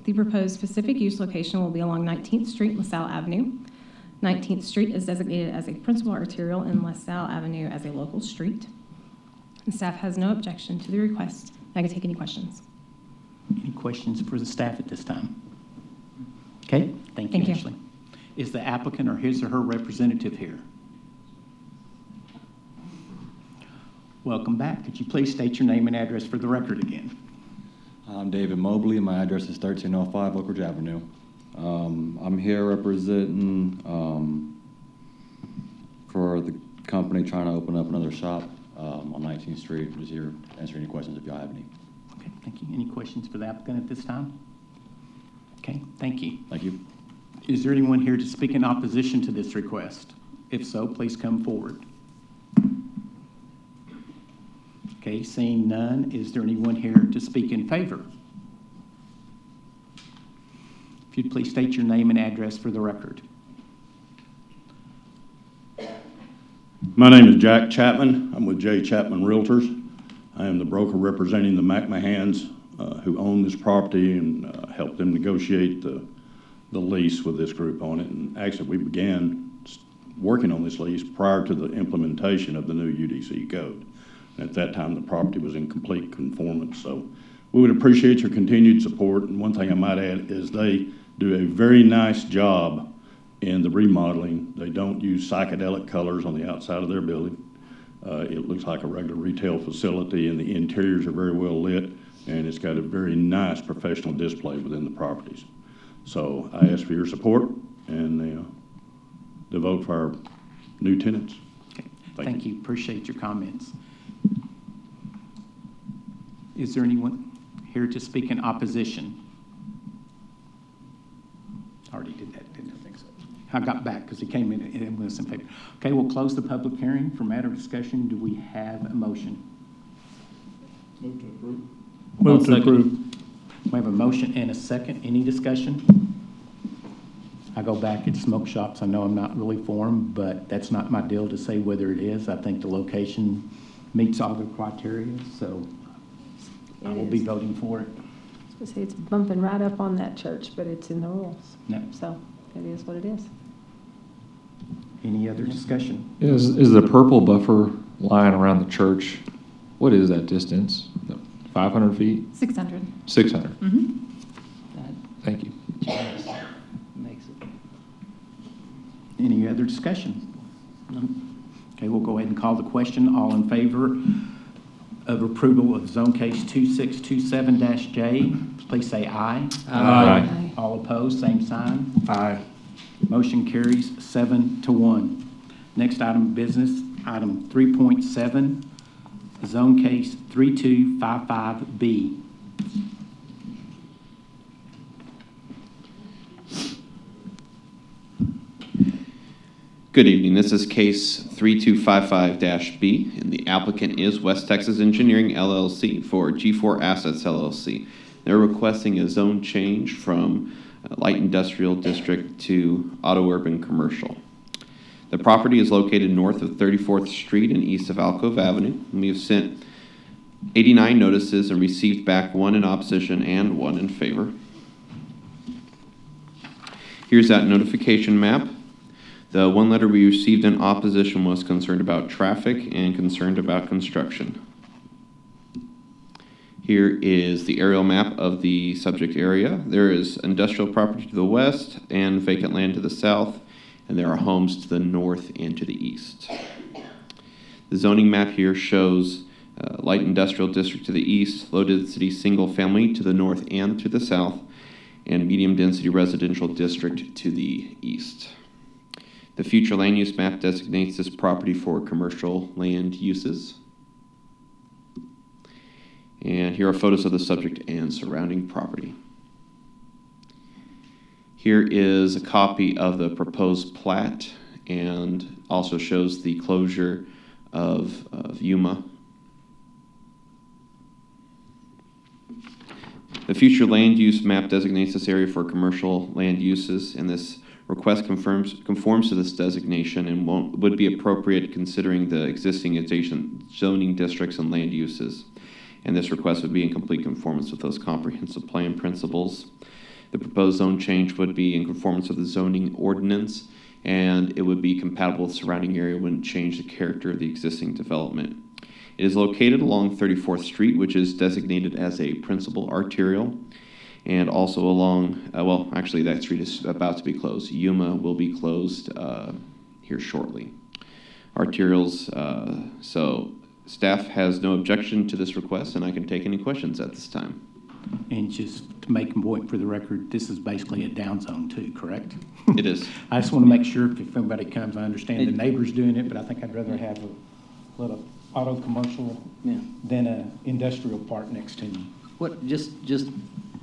The proposed specific use location will be along 19th Street and LaSalle Avenue. 19th Street is designated as a principal arterial and LaSalle Avenue as a local street. And staff has no objection to the request. I can take any questions. Any questions for the staff at this time? Okay, thank you, Thank you. Ashley. Is the applicant or his or her representative here? Welcome back. Could you please state your name and address for the record again? I'm David Mobley, and my address is 1305 Oak Ridge Avenue. I'm here representing for the company trying to open up another shop on 19th Street. I'm just here to answer any questions if y'all have any. Okay, thank you. Any questions for the applicant at this time? Okay, thank you. Thank you. Is there anyone here to speak in opposition to this request? If so, please come forward. Okay, seeing none, is there anyone here to speak in favor? If you'd please state your name and address for the record. My name is Jack Chapman. I'm with J. Chapman Realtors. I am the broker representing the McMahons who own this property and helped them negotiate the lease with this group on it. And actually, we began working on this lease prior to the implementation of the new UDC code. And at that time, the property was in complete conformance. So we would appreciate your continued support. And one thing I might add is they do a very nice job in the remodeling. They don't use psychedelic colors on the outside of their building. It looks like a regular retail facility, and the interiors are very well lit, and it's got a very nice professional display within the properties. So I ask for your support and the vote for our new tenants. Thank you. Appreciate your comments. Is there anyone here to speak in opposition? Already did that, didn't I think so? I got back because he came in and was in favor. Okay, we'll close the public hearing for matter of discussion. Do we have a motion? Move to approve. Move to approve. We have a motion and a second. Any discussion? I go back at smoke shops. I know I'm not really for them, but that's not my deal to say whether it is. I think the location meets all the criteria, so I will be voting for it. I was gonna say, it's bumping right up on that church, but it's in the rules. No. So it is what it is. Any other discussion? Is the purple buffer line around the church, what is that distance? 500 feet? 600. 600? Mm-hmm. Thank you. Makes it. Any other discussion? Okay, we'll go ahead and call the question. All in favor of approval of zone case 2627-J, please say aye. Aye. All opposed, same sign. Aye. Motion carries 7-1. Next item of business, item 3.7, zone case 3255B. Good evening. This is case 3255-B, and the applicant is West Texas Engineering LLC for G4 Assets LLC. They're requesting a zone change from light industrial district to auto urban commercial. The property is located north of 34th Street and east of Alcove Avenue. We have sent 89 notices and received back 1 in opposition and 1 in favor. Here's that notification map. The 1 letter we received in opposition was concerned about traffic and concerned about construction. Here is the aerial map of the subject area. There is industrial property to the west and vacant land to the south, and there are homes to the north and to the east. The zoning map here shows light industrial district to the east, low density single family to the north and to the south, and medium density residential district to the east. The future land use map designates this property for commercial land uses. And here are photos of the subject and surrounding property. Here is a copy of the proposed plat and also shows the closure of Yuma. The future land use map designates this area for commercial land uses, and this request conforms to this designation and would be appropriate considering the existing adjacent zoning districts and land uses. And this request would be in complete conformance with those comprehensive plan principles. The proposed zone change would be in conformance with the zoning ordinance, and it would be compatible with the surrounding area, wouldn't change the character of the existing development. It is located along 34th Street, which is designated as a principal arterial, and also along, well, actually that street is about to be closed. Yuma will be closed here shortly. Arterials, so staff has no objection to this request, and I can take any questions at this time. And just to make a point for the record, this is basically a down zone too, correct? It is. I just want to make sure if anybody comes, I understand the neighbor's doing it, but I think I'd rather have a little auto commercial than a industrial park next to me. What, just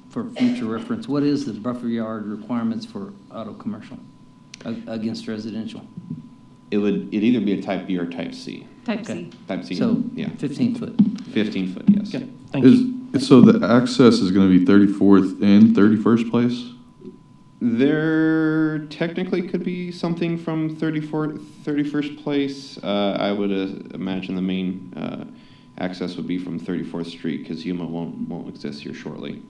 for future reference, what is the buffer yard requirements for auto commercial against residential? It'd either be a type B or type C. Type C. Type C, So, yeah. 15 foot. 15 foot, yes. Okay, thank you. So the access is going to be 34th and 31st place? There technically could be something from 31st place. I would imagine the main access would be from 34th Street because Yuma won't exist here shortly.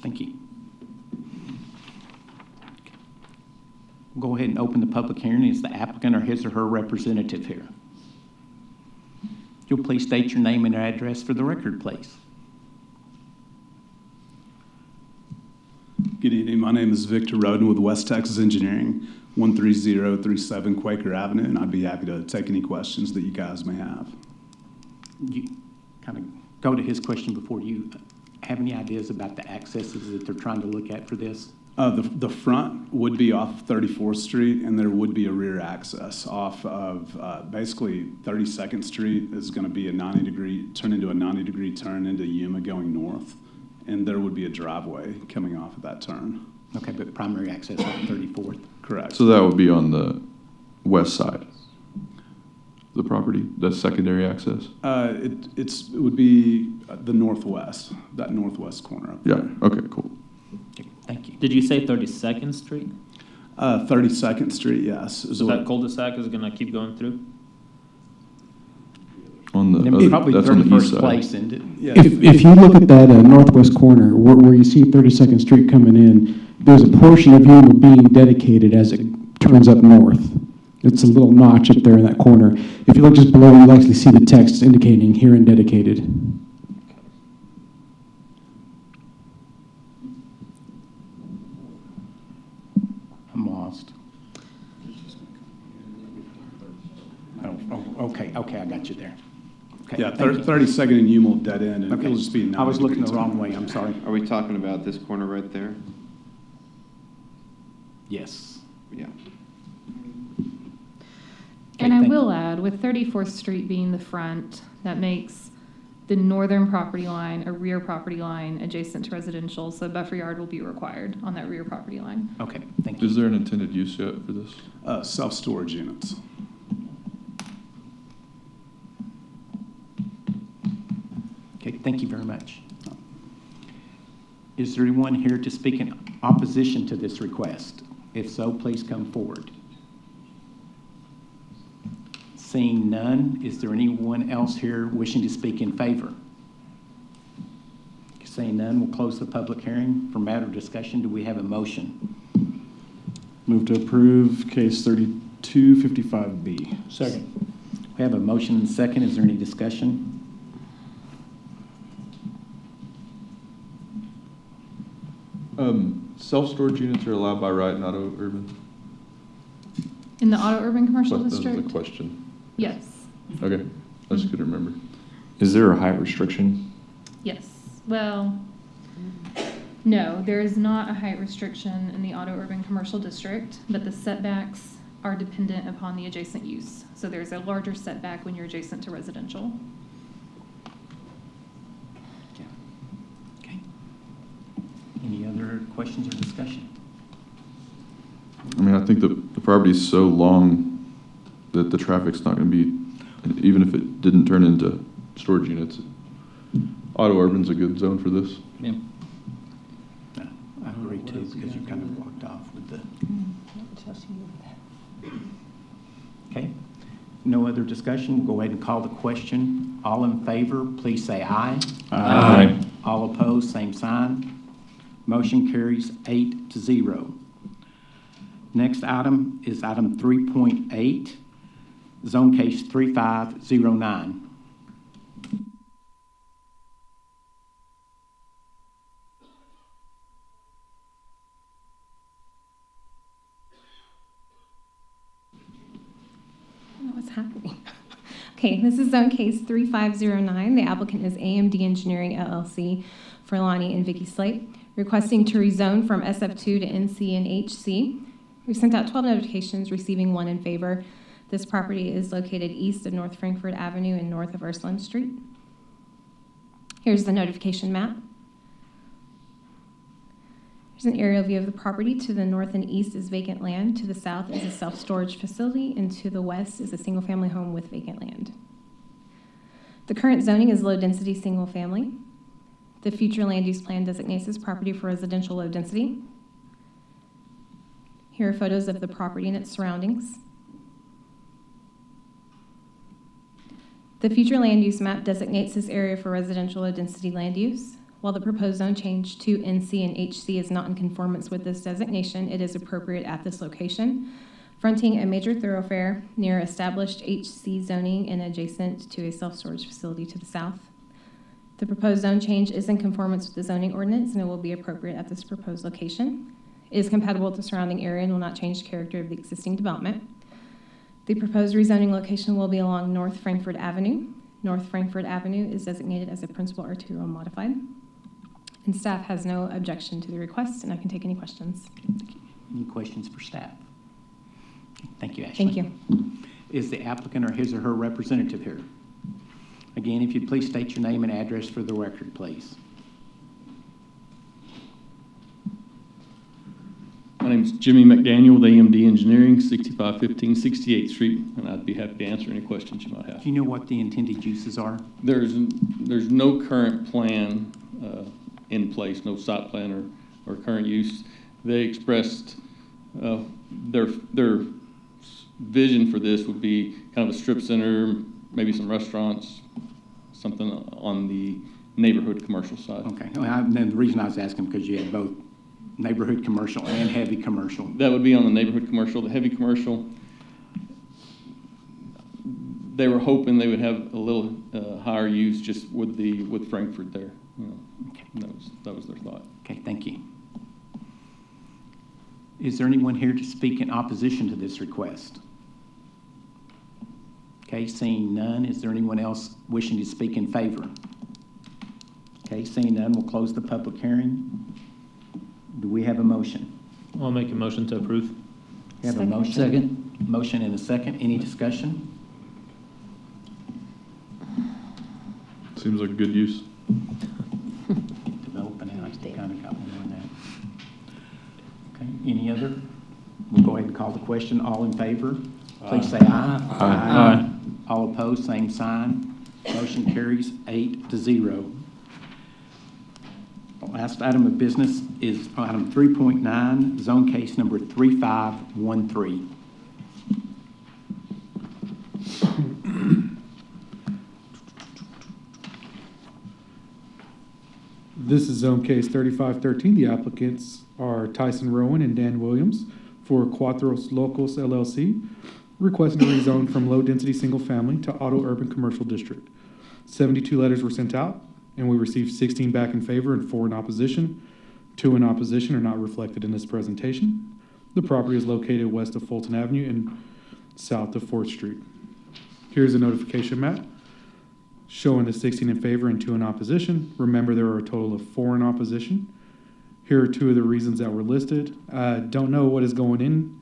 Thank you. We'll go ahead and open the public hearing. Is the applicant or his or her representative here? You'll please state your name and address for the record, please. Good evening. My name is Victor Roden with West Texas Engineering. 13037 Quaker Avenue, and I'd be happy to take any questions that you guys may have. You kind of go to his question before you have any ideas about the accesses that they're trying to look at for this? The front would be off 34th Street, and there would be a rear access off of basically 32nd Street is going to be turn into a 90-degree turn into Yuma going north, and there would be a driveway coming off of that turn. Okay, but primary access on 34th? Correct. So that would be on the west side of the property, the secondary access? It would be the northwest, that northwest corner up there. Yeah, okay, cool. Thank you. Did you say 32nd Street? 32nd Street, yes. So that cul-de-sac is gonna keep going through? On the Then other, probably that's on the 31st east side. Place, isn't it? Yeah. If you look at that northwest corner, where you see 32nd Street coming in, there's a portion of Yuma being dedicated as it turns up north. It's a little notch up there in that corner. If you look just below, you'll actually see the text indicating here and dedicated. I'm lost. Okay, I got you there. Okay, Yeah, thank you. 32nd and Yuma will dead end, and Okay. it'll just be a I was looking the 90-degree wrong turn. way, I'm sorry. Are we talking about this corner right there? Yes. Yeah. And I thank will add, with 34th Street being the front, that makes the northern property line a rear property line adjacent to residential, so buffer yard will be required on that rear property line. Okay, thank you. Is there an intended use yet for this? Self-storage units. Okay, thank you very much. Is there anyone here to speak in opposition to this request? If so, please come forward. Seeing none, is there anyone else here wishing to speak in favor? Seeing none, we'll close the public hearing. For matter of discussion, do we have a motion? Move to approve case 3255B. Second. We have a motion and a second. Is there any discussion? Self-storage units are allowed by right in auto urban? In the auto urban commercial That was district? the question. Yes, Okay, I just couldn't remember. Is there a height restriction? yes. Well, no, there is not a height restriction in the auto urban commercial district, but the setbacks are dependent upon the adjacent use. So there's a larger setback when you're adjacent to residential. Okay. Any other questions or discussion? I mean, I think the property is so long that the traffic's not going to be, even if it didn't turn into storage units. Auto urban's a good zone for this. Yeah. I agree too, because you're kind of blocked off with the. Okay. No other discussion. We'll go ahead and call the question. All in favor, please say aye. Aye. All opposed, same sign. Motion carries 8-0. Next item is item 3.8, zone case 3509. I don't know what's happening. Okay, this is zone case 3509. The applicant is AMD Engineering LLC for Lonnie and Vicky Slate, requesting to rezone from SF2 to NC and HC. We sent out 12 notifications, receiving 1 in favor. This property is located east of North Frankfort Avenue and north of Ursuline Street. Here's the notification map. Here's an aerial view of the property. To the north and east is vacant land. To the south is a self-storage facility, and to the west is a single-family home with vacant land. The current zoning is low-density single-family. The future land use plan designates this property for residential low density. Here are photos of the property and its surroundings. The future land use map designates this area for residential low density land use. While the proposed zone change to NC and HC is not in conformance with this designation, it is appropriate at this location, fronting a major thoroughfare near established HC zoning and adjacent to a self-storage facility to the south. The proposed zone change is in conformance with the zoning ordinance, and it will be appropriate at this proposed location. is compatible with the surrounding area and will not change the character of the existing development. The proposed rezoning location will be along North Frankfurt Avenue. North Frankfurt Avenue is designated as a principal arterial modified. And staff has no objection to the request, and I can take any questions. Any questions for staff? Thank you, Ashley. Thank you. Is the applicant or his or her representative here? Again, if you'd please state your name and address for the record, please. My name is Jimmy McDaniel with AMD Engineering, 6515 68th Street, and I'd be happy to answer any questions you might have. Do you know what the intended uses are? There's no current plan in place, no site plan or current use. They expressed their vision for this would be kind of a strip center, maybe some restaurants, something on the neighborhood commercial side. Okay, well, and then the reason I was asking, because you had both neighborhood commercial and heavy commercial. That would be on the neighborhood commercial. The heavy commercial, they were hoping they would have a little higher use just with Frankfurt there. You know, Okay. that was their thought. Okay, thank you. Is there anyone here to speak in opposition to this request? Okay, seeing none, is there anyone else wishing to speak in favor? Okay, seeing none, we'll close the public hearing. Do we have a motion? I'll make a motion to approve. We have a motion. Second. Motion and a second. Any discussion? Seems like a good use. Developing out, kind of got one on that. Okay, any other? We'll go ahead and call the question. All in favor, please say aye. Aye. All opposed, same sign. Motion carries 8-0. The last item of business is item 3.9, zone case number 3513. This is zone case 3513. The applicants are Tyson Rowan and Dan Williams for Cuatros Locos LLC, requesting to rezone from low-density single-family to auto-urban commercial district. 72 letters were sent out, and we received 16 back in favor and 4 in opposition. 2 in opposition are not reflected in this presentation. The property is located west of Fulton Avenue and south of 4th Street. Here's a notification map showing the 16 in favor and 2 in opposition. Remember, there are a total of 4 in opposition. Here are 2 of the reasons that were listed. Don't know what is going in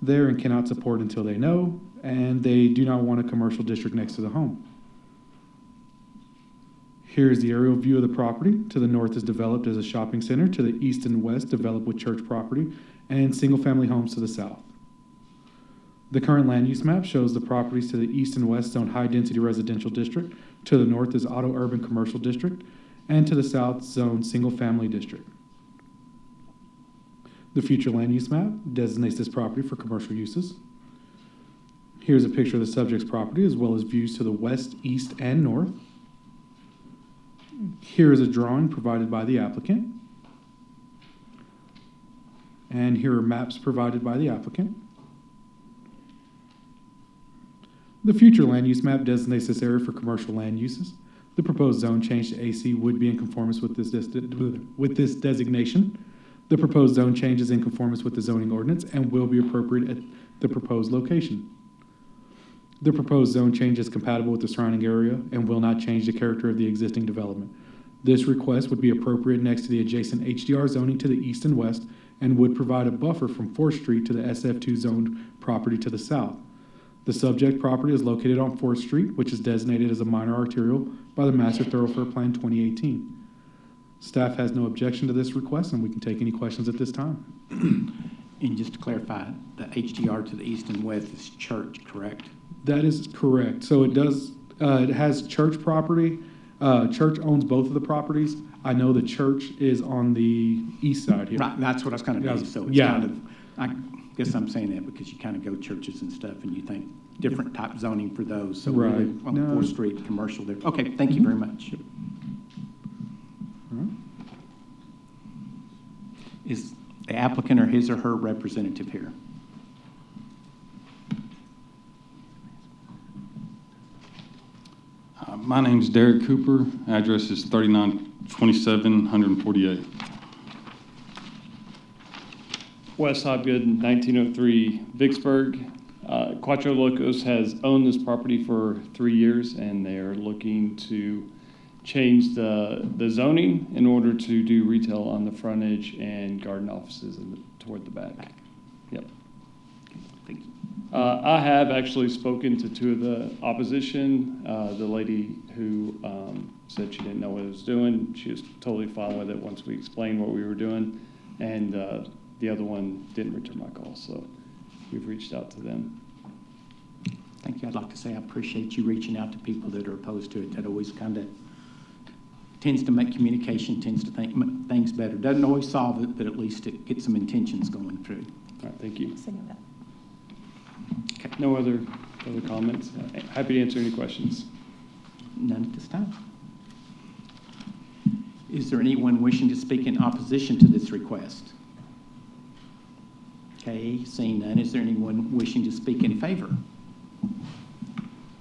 there and cannot support until they know, and they do not want a commercial district next to the home. Here's the aerial view of the property. To the north is developed as a shopping center. To the east and west, developed with church property and single-family homes to the south. The current land use map shows the properties to the east and west zone high-density residential district. To the north is auto-urban commercial district, and to the south zone single-family district. The future land use map designates this property for commercial uses. Here's a picture of the subject's property as well as views to the west, east, and north. Here is a drawing provided by the applicant. And here are maps provided by the applicant. The future land use map designates this area for commercial land uses. The proposed zone change to AC would be in conformance with this designation. The proposed zone change is in conformance with the zoning ordinance and will be appropriate at the proposed location. The proposed zone change is compatible with the surrounding area and will not change the character of the existing development. This request would be appropriate next to the adjacent HDR zoning to the east and west and would provide a buffer from 4th Street to the SF2 zoned property to the south. The subject property is located on 4th Street, which is designated as a minor arterial by the Master Thoroughfare Plan 2018. Staff has no objection to this request, and we can take any questions at this time. And just to clarify, the HDR to the east and west is church, correct? That is correct. So it does, it has church property. Church owns both of the properties. I know the church is on the east side here. Right, that's what I was kind of doing, so it's Yeah. kind of, I guess I'm saying that because you kind of go churches and stuff and you think different type zoning for those. So Right. really on No. 4th Street, commercial there. Okay, thank you very much. Is the applicant or his or her representative here? My name's Derek Cooper. Address is 3927 148. Wes Hobgood, 1903 Vicksburg. Cuatro Locos has owned this property for 3 years, and they are looking to change the zoning in order to do retail on the frontage and garden offices toward the back. Yep. Thank you. I have actually spoken to two of the opposition. The lady who said she didn't know what it was doing, she was totally fine with it once we explained what we were doing. And the other one didn't return my call, so we've reached out to them. Thank you. I'd like to say I appreciate you reaching out to people that are opposed to it. That always kind of tends to make communication, tends to make things better. Doesn't always solve it, but at least it gets some intentions going through. All right, thank you. Second that. Okay. No other comments? Happy to answer any questions. None at this time. Is there anyone wishing to speak in opposition to this request? Okay, seeing none, is there anyone wishing to speak in favor?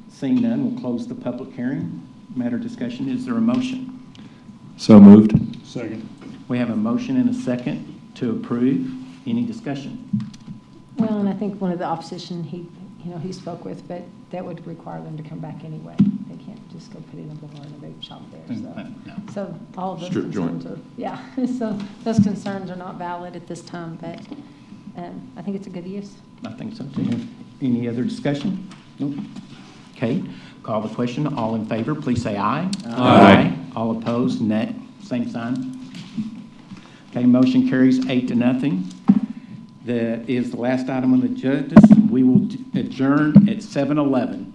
Seeing none, we'll close the public hearing. Matter of discussion, is there a motion? So moved. Second. We have a motion and a second to approve. Any discussion? Well, and I think one of the opposition he spoke with, but that would require them to come back anyway. They can't just go put in a bar and a vape shop there, so. So all of those Strip joint. concerns are, yeah, so those concerns are not valid at this time, but I think it's a good use. I think so too. Any other discussion? Nope. Okay, call the question. All in favor, please say aye. Aye. All opposed, nay. Same sign. Okay, motion carries 8-0. That is the last item on the agenda. We will adjourn at 7:11.